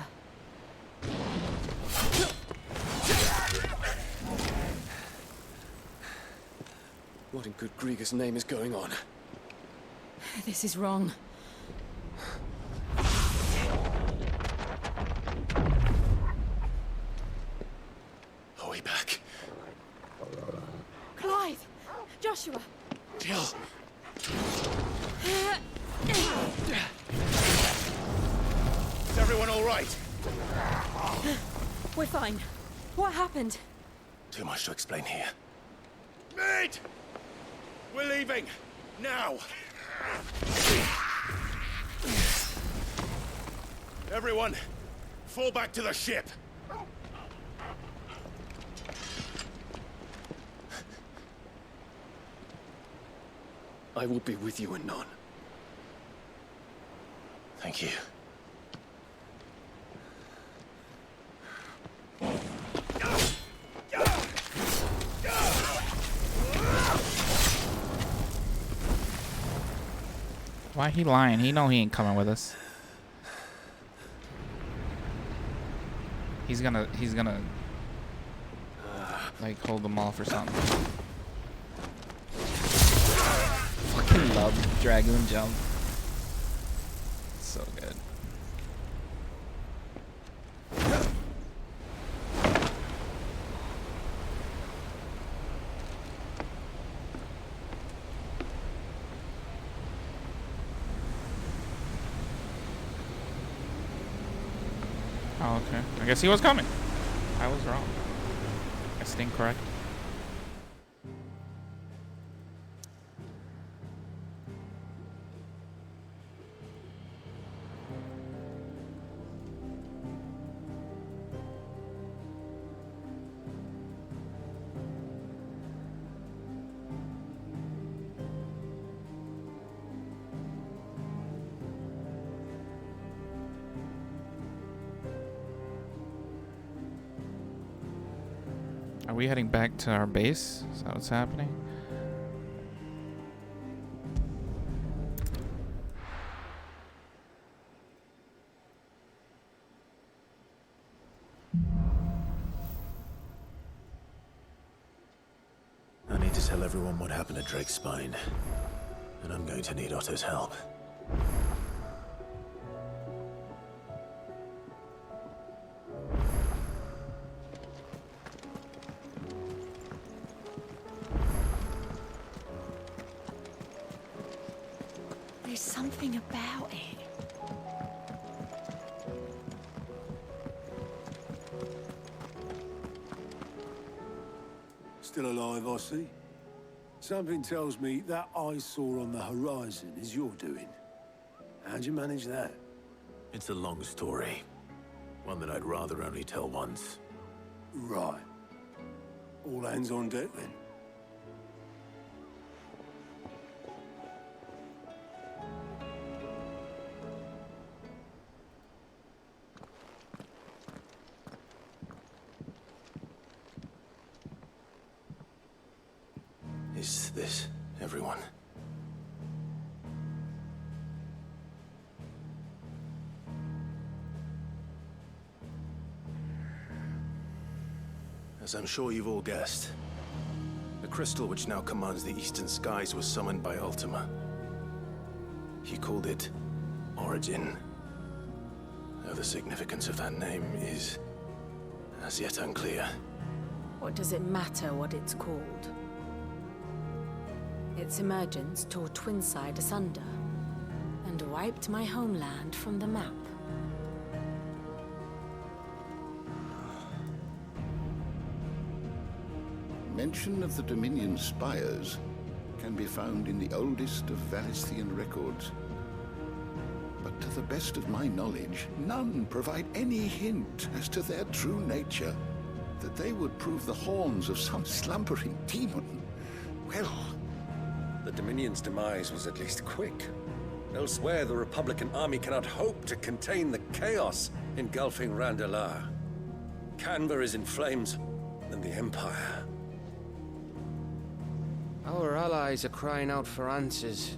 What in good Grieger's name is going on? This is wrong. Are we back? Clive! Joshua! Jill! Is everyone all right? We're fine. What happened? Too much to explain here. Mate! We're leaving! Now! Everyone, fall back to the ship! I will be with you anon. Thank you. Why he lying? He know he ain't coming with us. He's gonna like hold them off or something. Fucking love Dragoon jump. So good. Oh, okay. I guess he was coming. I was wrong. I was incorrect. Are we heading back to our base? Is that what's happening? I need to tell everyone what happened at Drake's Spine. And I'm going to need Otto's help. There's something about it. Still alive, I see. Something tells me that eyesore on the horizon is your doing. How'd you manage that? It's a long story. One that I'd rather only tell once. Right. All hands on deck, then. Is this everyone? As I'm sure you've all guessed, the crystal which now commands the eastern skies was summoned by Ultima. He called it Origin. Though the significance of that name is as yet unclear. What does it matter what it's called? Its emergence tore Twinside asunder and wiped my homeland from the map. Mention of the Dominion spires can be found in the oldest of Valisthian records. But to the best of my knowledge, none provide any hint as to their true nature. That they would prove the horns of some slumbering demon Well, the Dominion's demise was at least quick. Elsewhere, the Republican army cannot hope to contain the chaos engulfing Randalar. Canva is in flames, and the Empire. Our allies are crying out for answers.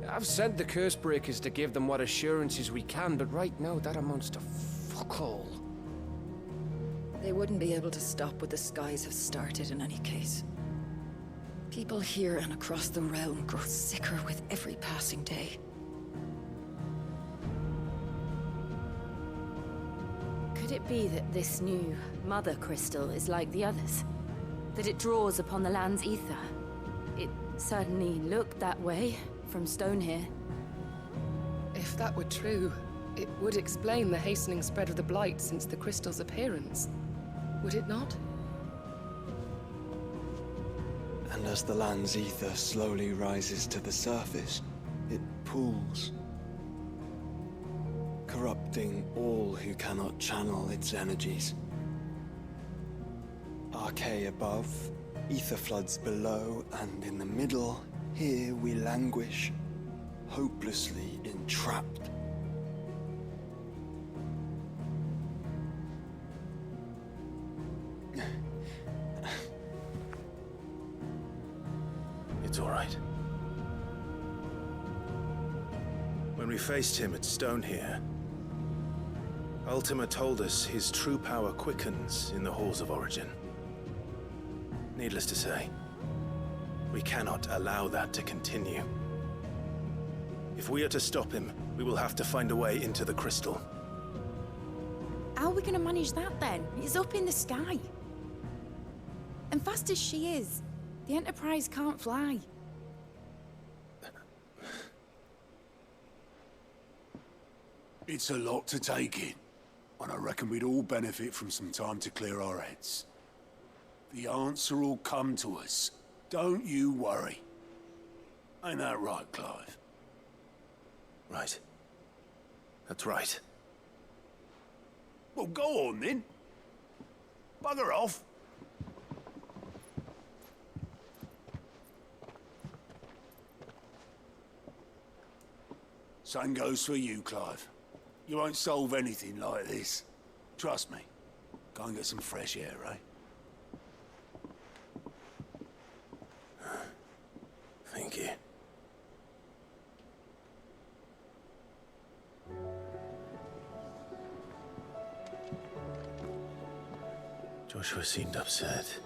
I've sent the Cursebreakers to give them what assurances we can, but right now that amounts to fuck all. They wouldn't be able to stop what the skies have started in any case. People here and across the realm grow sicker with every passing day. Could it be that this new Mother Crystal is like the others? That it draws upon the land's ether? It certainly looked that way from stone here. If that were true, it would explain the hastening spread of the Blight since the crystal's appearance. Would it not? And as the land's ether slowly rises to the surface, it pools, corrupting all who cannot channel its energies. Archay above, ether floods below, and in the middle, here we languish, hopelessly entrapped. It's all right. When we faced him at Stone here, Ultima told us his true power quickens in the halls of origin. Needless to say, we cannot allow that to continue. If we are to stop him, we will have to find a way into the crystal. How are we going to manage that then? It's up in the sky. And fast as she is, the Enterprise can't fly. It's a lot to take in, and I reckon we'd all benefit from some time to clear our heads. The answer will come to us. Don't you worry. Ain't that right, Clive? Right. That's right. Well, go on then. Bugger off. Same goes for you, Clive. You won't solve anything like this. Trust me. Go and get some fresh air, eh? Thank you. Joshua seemed upset.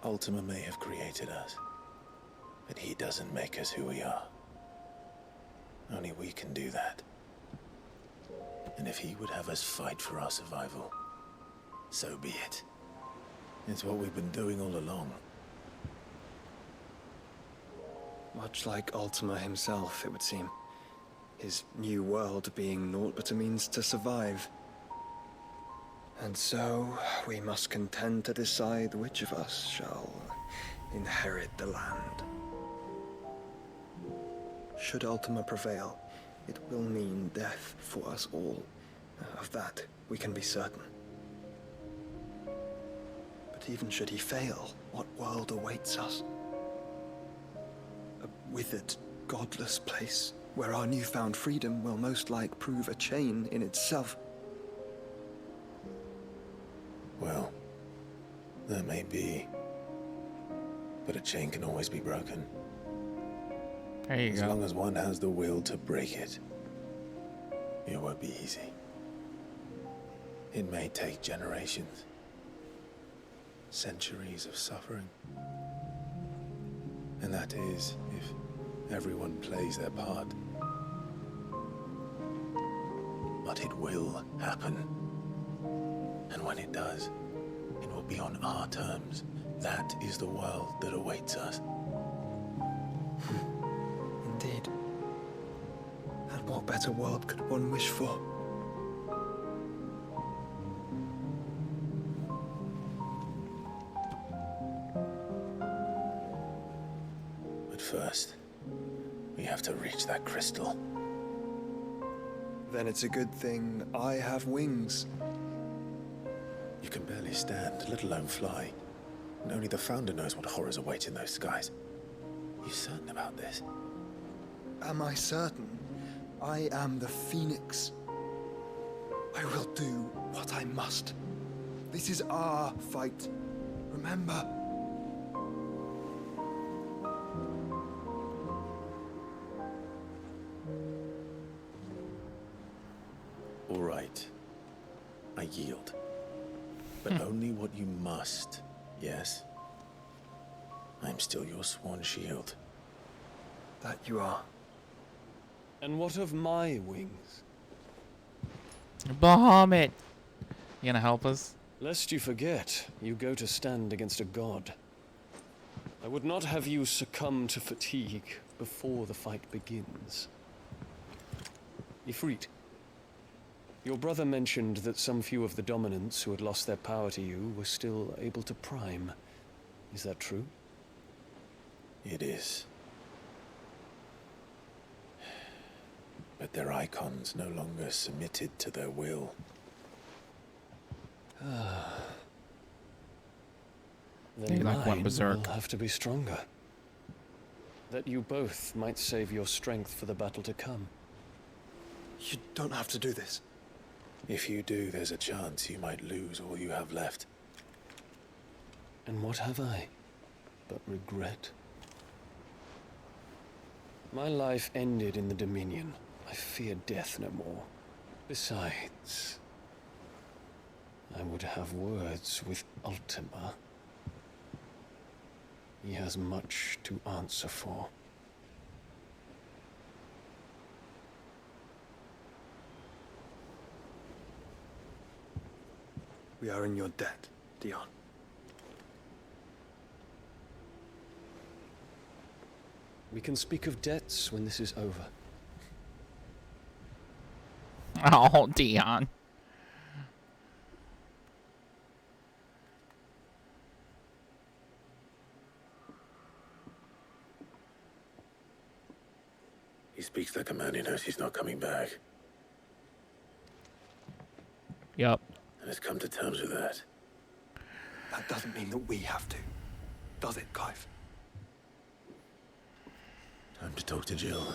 Ultima may have created us, but he doesn't make us who we are. Only we can do that. And if he would have us fight for our survival, so be it. It's what we've been doing all along. Much like Ultima himself, it would seem. His new world being naught but a means to survive. And so, we must contend to decide which of us shall inherit the land. Should Ultima prevail, it will mean death for us all. Of that, we can be certain. But even should he fail, what world awaits us? A withered, godless place, where our newfound freedom will most like prove a chain in itself. Well, that may be. But a chain can always be broken. There you as go. long as one has the will to break it, it won't be easy. It may take generations, centuries of suffering. And that is if everyone plays their part. But it will happen. And when it does, it will be on our terms. That is the world that awaits us. Indeed. And what better world could one wish for? But first, we have to reach that crystal. Then it's a good thing I have wings. You can barely stand, let alone fly. And only the Founder knows what horrors await in those skies. You certain about this? Am I certain? I am the Phoenix. I will do what I must. This is our fight. Remember? All right. I yield. But only what you must, yes? I am still your sworn shield. That you are. And what of my wings? Bahamut! You gonna help us? Lest you forget, you go to stand against a god. I would not have you succumb to fatigue before the fight begins. Ifrit, your brother mentioned that some few of the dominants who had lost their power to you were still able to prime. Is that true? It is. But their icons no longer submitted to their will. Then like went mine berserk. will have to be stronger. That you both might save your strength for the battle to come. You don't have to do this. If you do, there's a chance you might lose all you have left. And what have I but regret? My life ended in the Dominion. I fear death no more. Besides, I would have words with Ultima. He has much to answer for. We are in your debt, Dion. We can speak of debts when this is over. Oh, Dion. He speaks like a man who knows he's not coming back. Yup. And has come to terms with that. That doesn't mean that we have to, does it, Clive? Time to talk to Jill.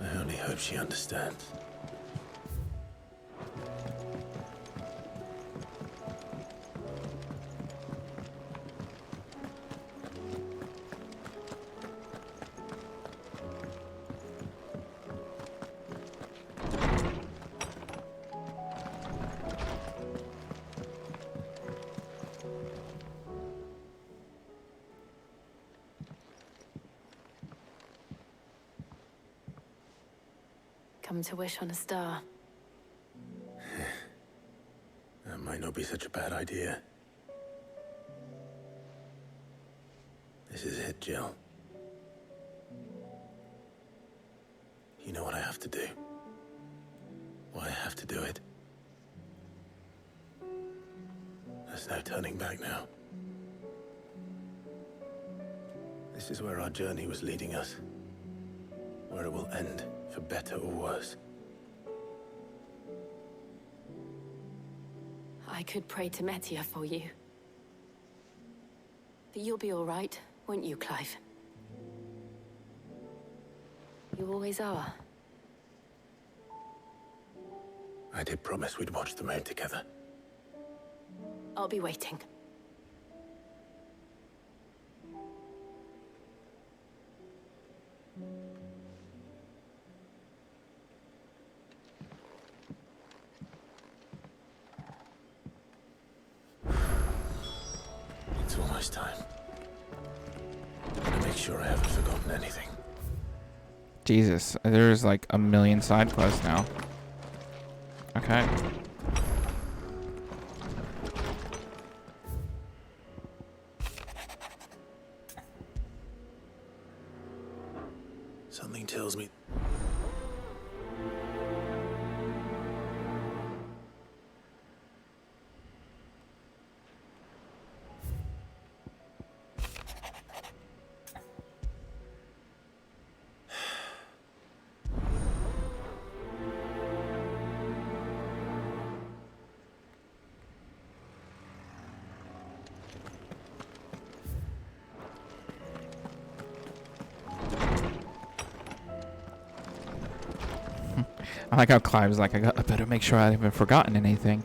I only hope she understands. Come to wish on a star. That might not be such a bad idea. This is it, Jill. You know what I have to do. Why I have to do it. There's no turning back now. This is where our journey was leading us. Where it will end, for better or worse. I could pray to Metia for you. But you'll be all right, won't you, Clive? You always are. I did promise we'd watch the moon together. I'll be waiting. It's almost time. I'm gonna make sure I haven't forgotten anything. Jesus, there's like a million side quests now. Okay. Something tells me... I like how Clive's like, I better make sure I haven't forgotten anything.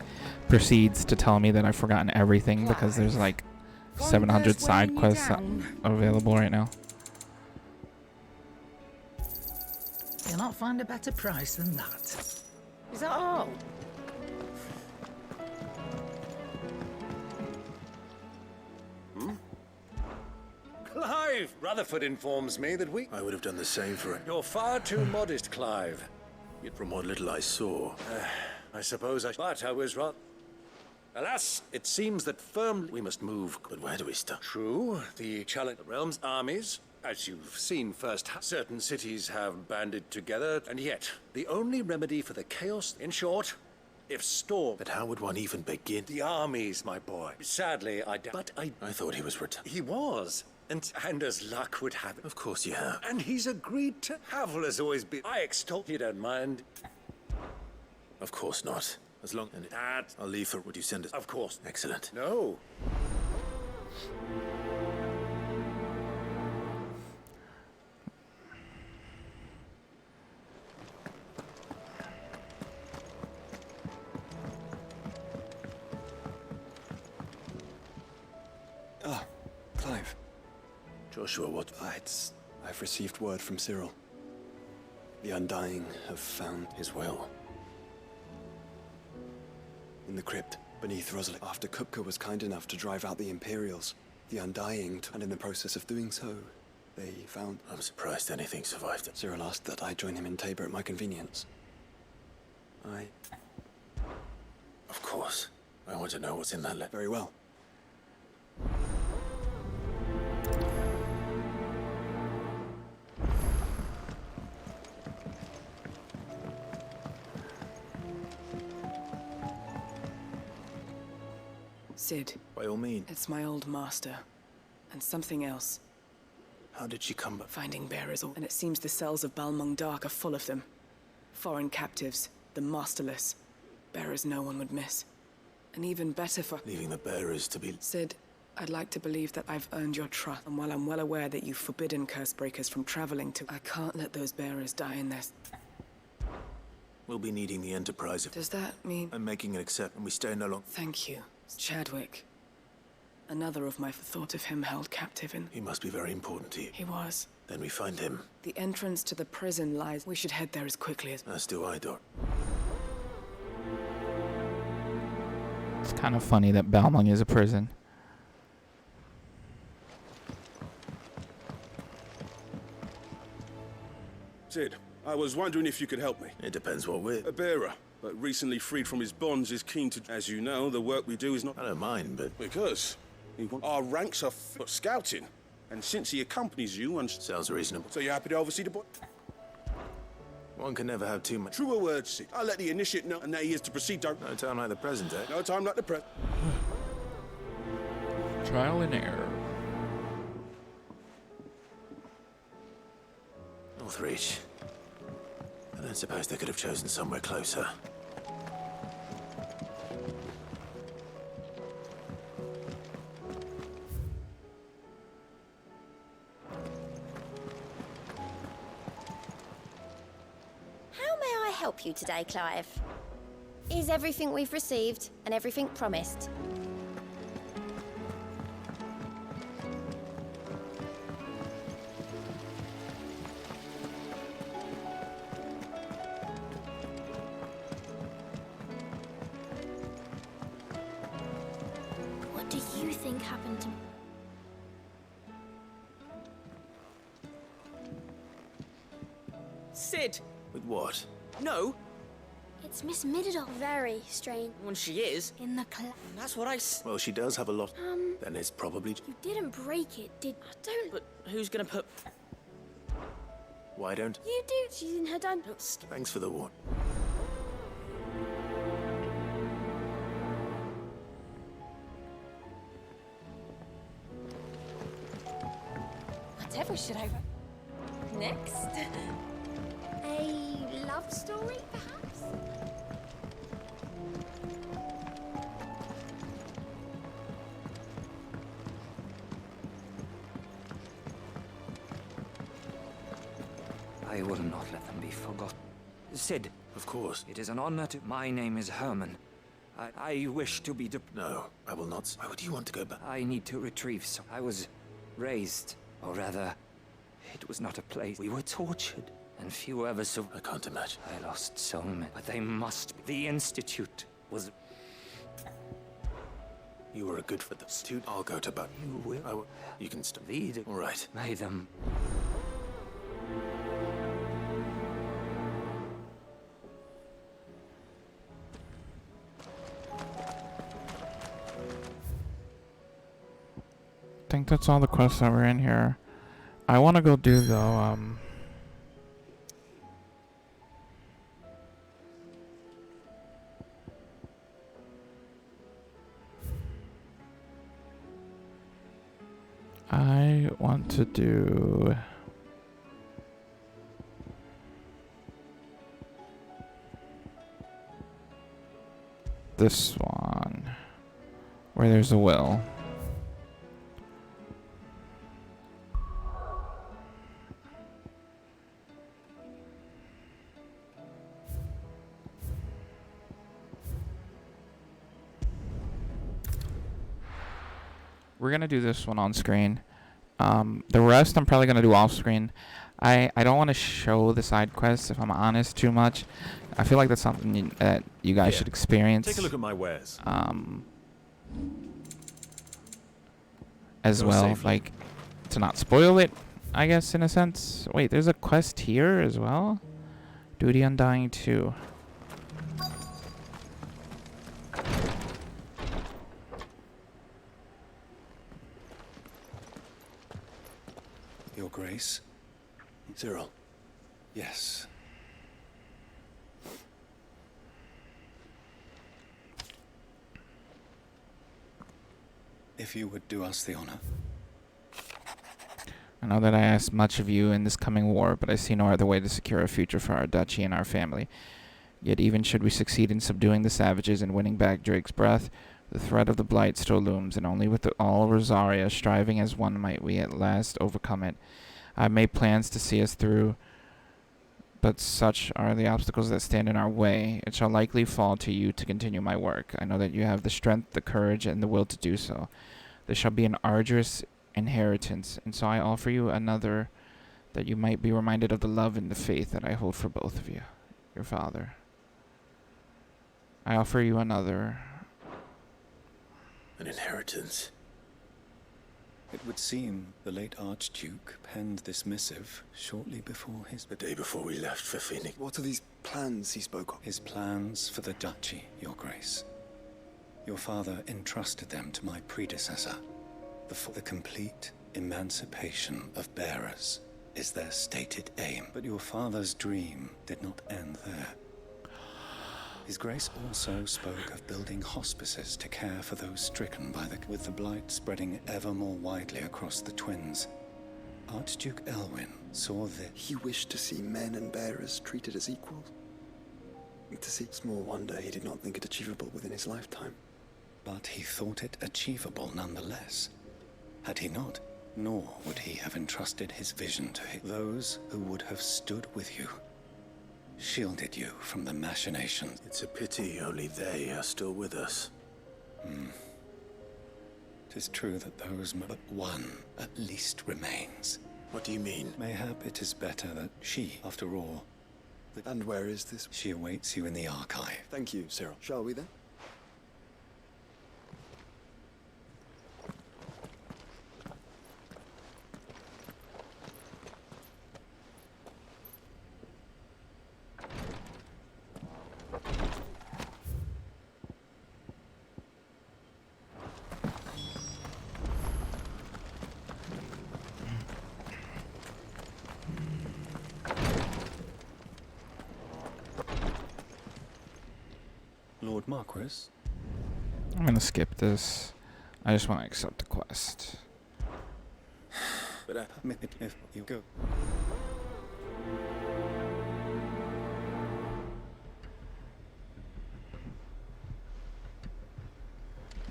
Proceeds to tell me that I've forgotten everything because there's like 700 side quests available right now. You'll not find a better price than that. Is that all? Clive! Rutherford informs me that I would have done the same for it. You're far too modest, Clive. Yet from what little I saw... I suppose But I was wrong. Alas, it seems that firmly we must move. But where do we start? True, the challenge... The realm's armies, as you've seen firsthand, certain cities have banded together, and yet, the only remedy for the chaos, in short, if storm... But how would one even begin? The armies, my boy. Sadly, I thought he was retired. He was. And as luck would have it. Of course you have. And he's agreed to... Havel has always been... I extol... You don't mind? Of course not. As long as... That... I'll leave for what you send us. Of course. Excellent. No. Ah, Clive. Joshua, what? I've received word from Cyril. The Undying have found his will. In the crypt, beneath Rosalind. After Kupka was kind enough to drive out the Imperials, the Undying, and in the process of doing so, they found... I'm surprised anything survived it. Cyril asked that I join him in Tabor at my convenience. Of course. I want to know what's in that letter. Very well. Sid. By all means. It's my old master. And something else. How did she come back? Finding bearers, and it seems the cells of Balmung Dark are full of them. Foreign captives, the masterless. Bearers no one would miss. And even better for... Leaving the bearers to be... Sid, I'd like to believe that I've earned your trust. And while I'm well aware that you've forbidden curse breakers from traveling to... I can't let those bearers die in this. We'll be needing the Enterprise if... Does that mean... I'm making an accept and we stay no longer... Thank you. Chadwick. Another of my thought of him held captive in... He must be very important to you. He was. Then we find him. The entrance to the prison lies... We should head there as quickly as... As do I, Doc. It's kind of funny that Balmung is a prison. Sid, I was wondering if you could help me. It depends what we're... A bearer, but recently freed from his bonds, is keen to... As you know, the work we do is not... I don't mind, but... Because our ranks are scouting, and since he accompanies you and... Sounds reasonable. So you're happy to oversee the boy? One can never have too much... Truer words, Sid. I'll let the initiate know, and that he is to proceed direct... No time like the present, eh? No time like the present. Trial and error. Northreach. I don't suppose they could have chosen somewhere closer. How may I help you today, Clive? Is everything we've received and everything promised? What do you think happened to... Sid! With what? No! It's Miss Middledorf. Very strange. When she is. In the class. That's what I Well, she does have a lot. Then it's probably... You didn't break it, did... I don't... But who's gonna put... Why don't... You do. She's in her dentist. Thanks for the warn. Whatever should I write? Next? A love story, perhaps? I will not let them be forgotten. Sid. Of course. It is an honor to... My name is Herman. I wish to be... No, I will not. Why would you want to go back? I need to retrieve some... I was raised, or rather, it was not a place. We were tortured, and few ever so... I can't imagine. I lost so many, but they must be. The Institute was... You were a good for the Institute. I'll go to bed. You will? You can stop. All right. May them... I think that's all the quests that were in here. I want to go do, though, I want to do... this one, where there's a will. We're gonna do this one on screen. The rest I'm probably gonna do off screen. I don't want to show the side quests, if I'm honest, too much. I feel like that's something that you guys should experience. Take a look at my wares. As Go well, safely. like, to not spoil it, I guess, in a sense. Wait, there's a quest here as well? Duty Undying 2. Your Grace? Cyril. Yes. If you would do us the honor. I know that I asked much of you in this coming war, but I see no other way to secure a future for our duchy and our family. Yet even should we succeed in subduing the savages and winning back Drake's breath, the threat of the Blight still looms, and only with all Rosaria striving as one might we at last overcome it. I have made plans to see us through, but such are the obstacles that stand in our way. It shall likely fall to you to continue my work. I know that you have the strength, the courage, and the will to do so. This shall be an arduous inheritance, and so I offer you another, that you might be reminded of the love and the faith that I hold for both of you, your father. I offer you another. An inheritance. It would seem the late Archduke penned this missive shortly before his... The day before we left for Phoenix. What are these plans he spoke of? His plans for the duchy, Your Grace. Your father entrusted them to my predecessor. The complete emancipation of bearers is their stated aim. But your father's dream did not end there. His Grace also spoke of building hospices to care for those stricken by with the blight spreading ever more widely across the twins. Archduke Elwyn saw this. He wished to see men and bearers treated as equals. To see small wonder he did not think it achievable within his lifetime. But he thought it achievable nonetheless. Had he not, nor would he have entrusted his vision to those who would have stood with you, shielded you from the machinations. It's a pity only they are still with us. 'Tis true that those, but one at least remains. What do you mean? Mayhap it is better that she, after all... And where is this? She awaits you in the archive. Thank you, Cyril. Shall we then? Marquis. I'm gonna skip this. I just want to accept the quest. But if you go.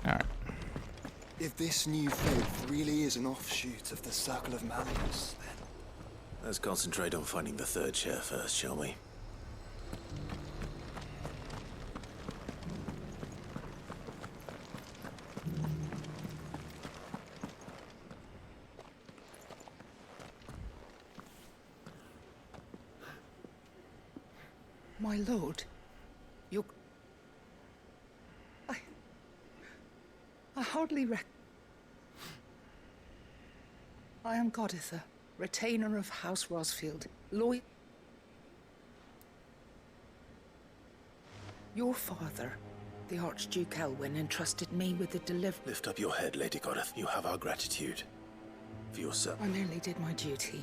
Alright. If this new faith really is an offshoot of the Circle of Malleus, then... Let's concentrate on finding the third chair first, shall we? My lord, I hardly I am Goditha, retainer of House Rosfield. Your father, the Archduke Elwyn, entrusted me with the delivery. Lift up your head, Lady Godith. You have our gratitude. For yourself. I merely did my duty,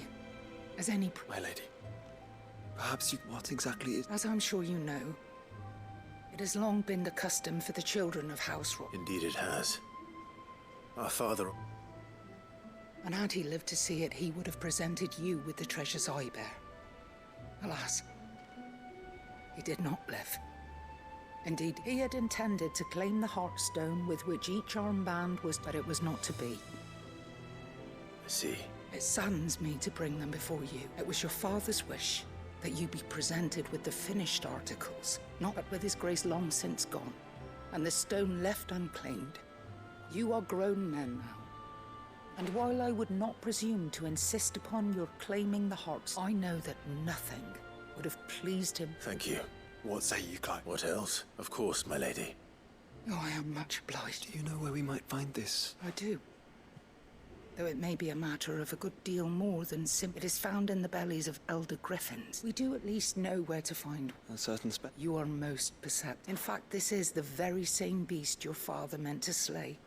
as any... My lady, perhaps you... What exactly is... As I'm sure you know, it has long been the custom for the children of House Rock. Indeed it has. Our father... And had he lived to see it, he would have presented you with the treasures I bear. Alas, he did not live. Indeed, he had intended to claim the Heartstone with which each armband was, but it was not to be. I see. It saddens me to bring them before you. It was your father's wish that you be presented with the finished articles, not but with his grace long since gone, and the stone left unclaimed. You are grown men now. And while I would not presume to insist upon your claiming the hearts, I know that nothing would have pleased him. Thank you. What say you, Clive? What else? Of course, my lady. Oh, I am much obliged. Do you know where we might find this? I do. Though it may be a matter of a good deal more than it is found in the bellies of elder griffins. We do at least know where to find a certain You are most perceptive. In fact, this is the very same beast your father meant to slay.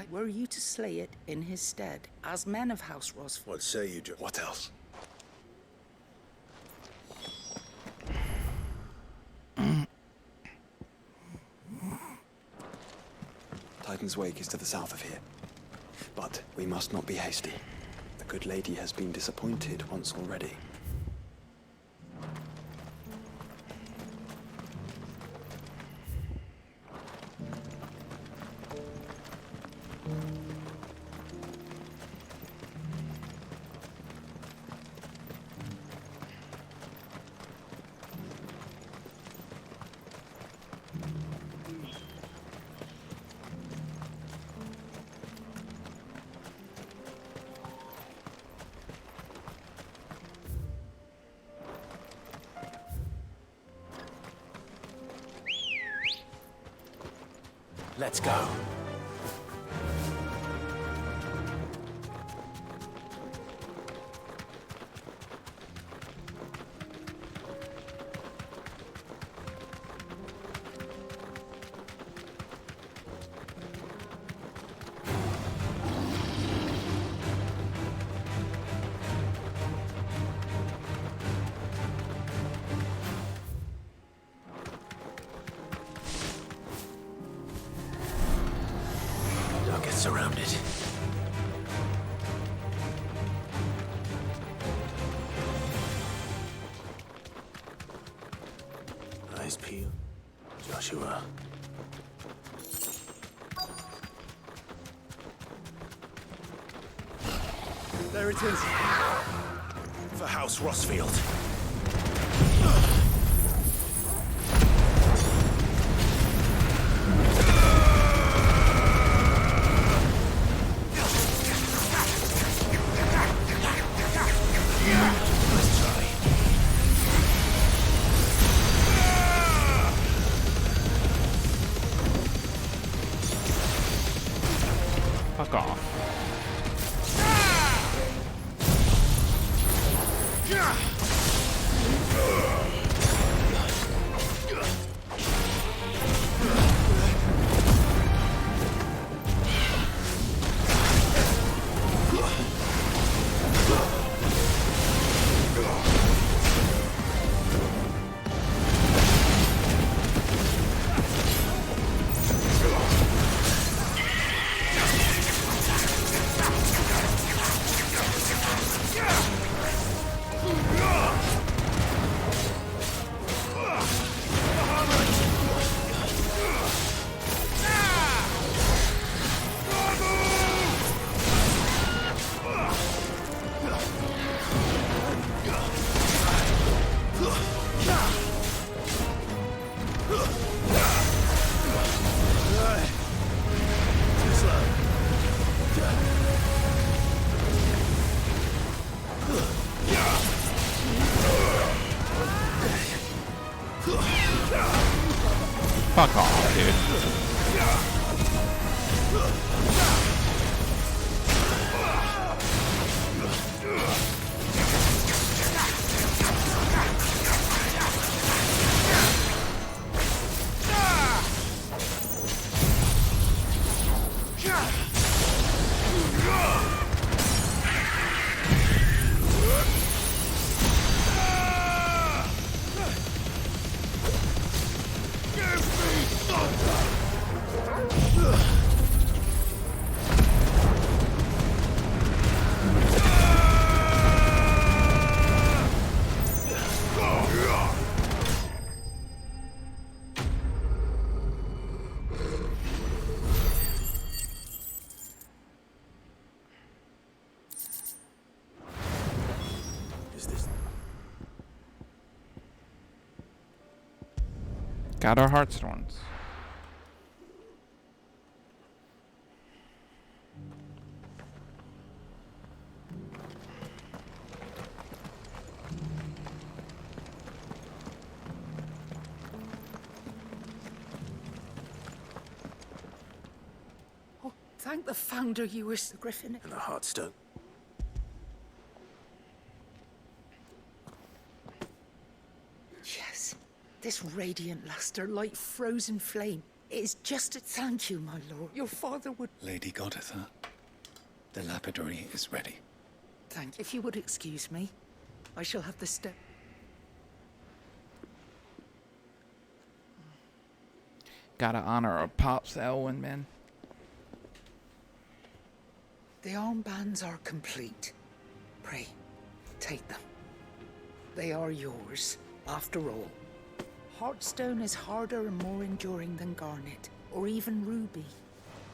Were you to slay it in his stead, as men of House Rosfield? What say you, Joe? What else? Titan's Wake is to the south of here. But we must not be hasty. The good lady has been disappointed once already. Let's go. Surrounded. Eyes peeled. Joshua. There it is. For House Rosfield. Fuck off. Got our heartstones. Oh, thank the Founder you were the Griffin. And the Heartstone. Yes. This radiant luster, like frozen flame. It is just a thank you, my lord. Your father would... Lady Goditha, the lapidary is ready. Thank you. If you would excuse me, I shall have the step... Gotta honor our pops, Elwyn, man. The armbands are complete. Pray, take them. They are yours, after all. Heartstone is harder and more enduring than garnet, or even ruby.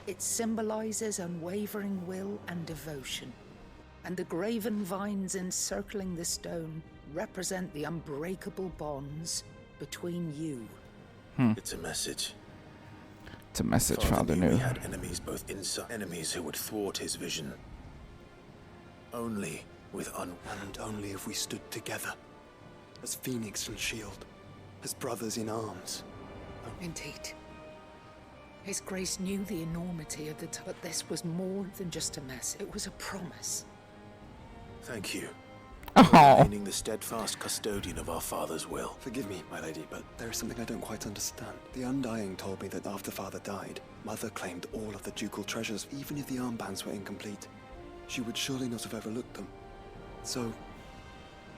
It symbolizes unwavering will and devotion. And the graven vines encircling the stone represent the unbreakable bonds between you. It's a message. It's a message Father knew knew. We had enemies both inside, enemies who would thwart his vision. Only with And only if we stood together. As Phoenix and Shield. As brothers in arms. Indeed. His Grace knew the enormity of the but this was more than just a message. It was a promise. Thank you. Oh. Remaining the steadfast custodian of our father's will. Forgive me, my lady, but there is something I don't quite understand. The Undying told me that after Father died, Mother claimed all of the ducal treasures, even if the armbands were incomplete. She would surely not have overlooked them. So,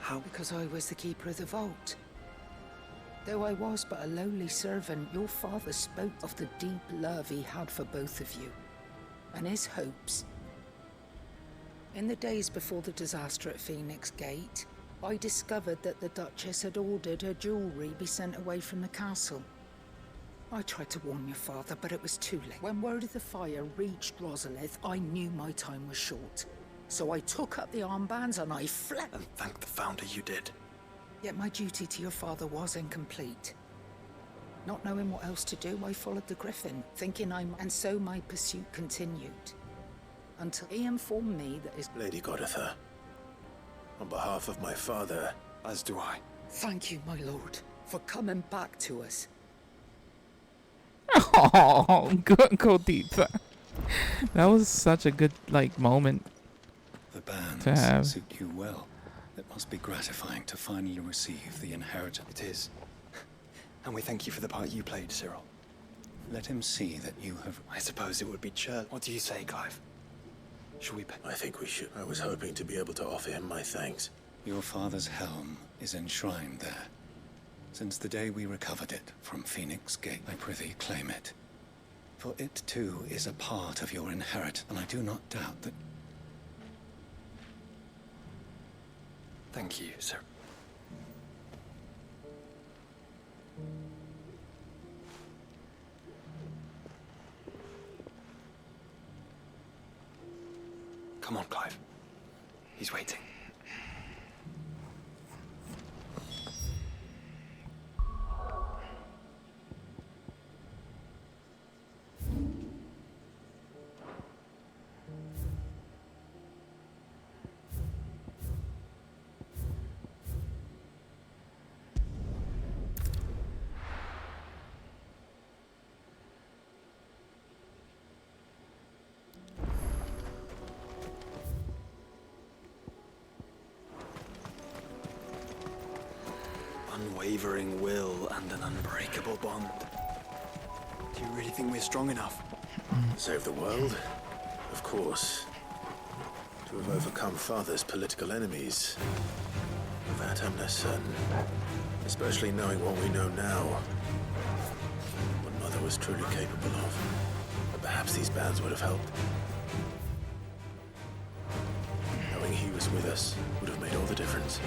how? Because I was the keeper of the vault. Though I was but a lowly servant, your father spoke of the deep love he had for both of you, and his hopes. In the days before the disaster at Phoenix Gate, I discovered that the Duchess had ordered her jewelry be sent away from the castle. I tried to warn your father, but it was too late. When word of the fire reached Rosalith, I knew my time was short. So I took up the armbands and I fled. And thank the Founder you did. Yet my duty to your father was incomplete. Not knowing what else to do, I followed the Griffin, thinking and so my pursuit continued. Until he informed me that his... Lady Goditha, on behalf of my father... As do I. Thank you, my lord, for coming back to us. Oh, good, Goditha. That was such a good, moment The bands to have. suit you well. It must be gratifying to finally receive the inheritance. It is. And we thank you for the part you played, Cyril. Let him see that you have... I suppose it would be church. What do you say, Clive? Shall we pay? I think we should. I was hoping to be able to offer him my thanks. Your father's helm is enshrined there. Since the day we recovered it from Phoenix Gate, I prithee claim it. For it too is a part of your inheritance, and I do not doubt that... Thank you, sir. Come on, Clive. He's waiting. unwavering will and an unbreakable bond. Do you really think we're strong enough? Save the world? Of course. To have overcome Father's political enemies. Of that I'm less certain. Especially knowing what we know now. What Mother was truly capable of. But perhaps these bands would have helped. Knowing he was with us would have made all the difference.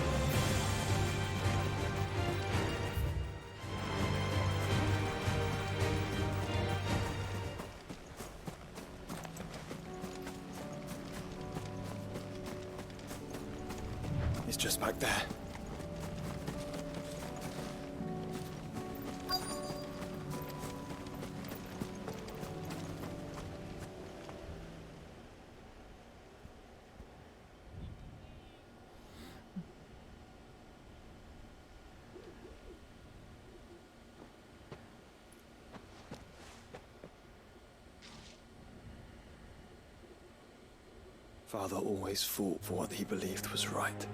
It's just back there. Father always fought for what he believed was right.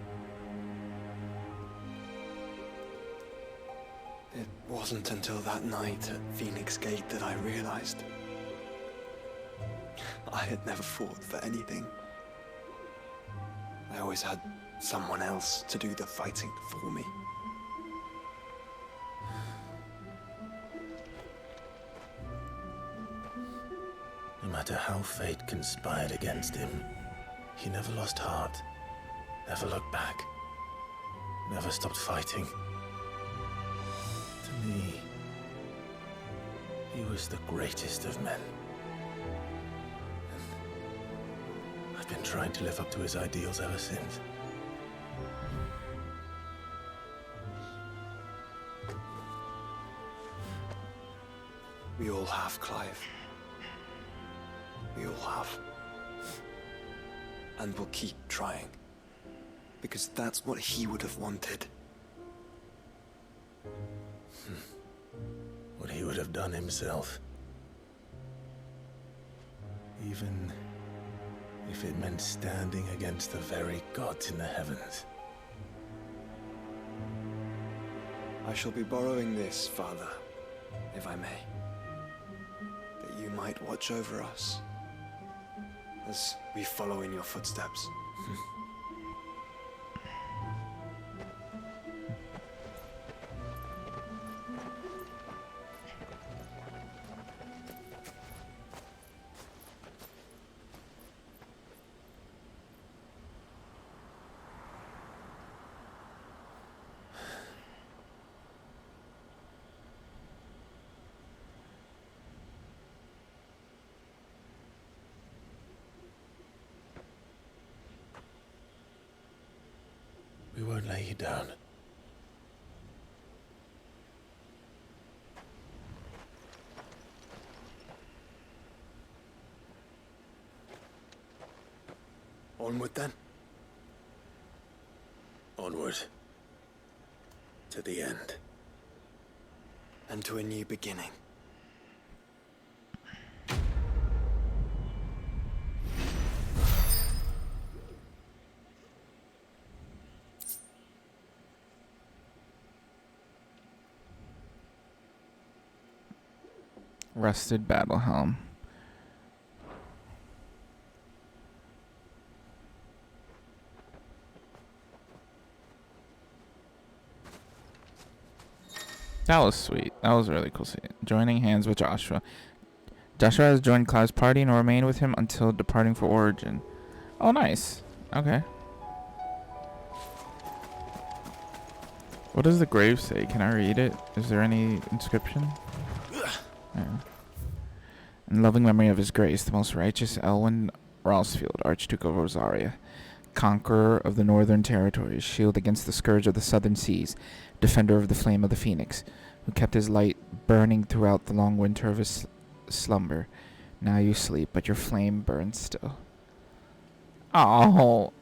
It wasn't until that night at Phoenix Gate that I realized I had never fought for anything. I always had someone else to do the fighting for me. No matter how fate conspired against him, he never lost heart, never looked back, never stopped fighting. To me, he was the greatest of men. And I've been trying to live up to his ideals ever since. We all have, Clive. We all have. And we'll keep trying. Because that's what he would have wanted. What he would have done himself. Even if it meant standing against the very gods in the heavens. I shall be borrowing this, Father, if I may. That you might watch over us as we follow in your footsteps. We won't lay you down. Onward then. Onward. To the end. And to a new beginning. Rusted battle helm. That was sweet. That was really cool. Joining hands with Joshua. Joshua has joined Cloud's party and will remain with him until departing for Origin. Oh, nice. Okay. What does the grave say? Can I read it? Is there any inscription? Yeah. In loving memory of his grace, the most righteous Elwyn Ralsfield, Archduke of Rosaria, conqueror of the northern territories, shield against the scourge of the southern seas, defender of the flame of the phoenix, who kept his light burning throughout the long winter of his slumber. Now you sleep, but your flame burns still. Oh,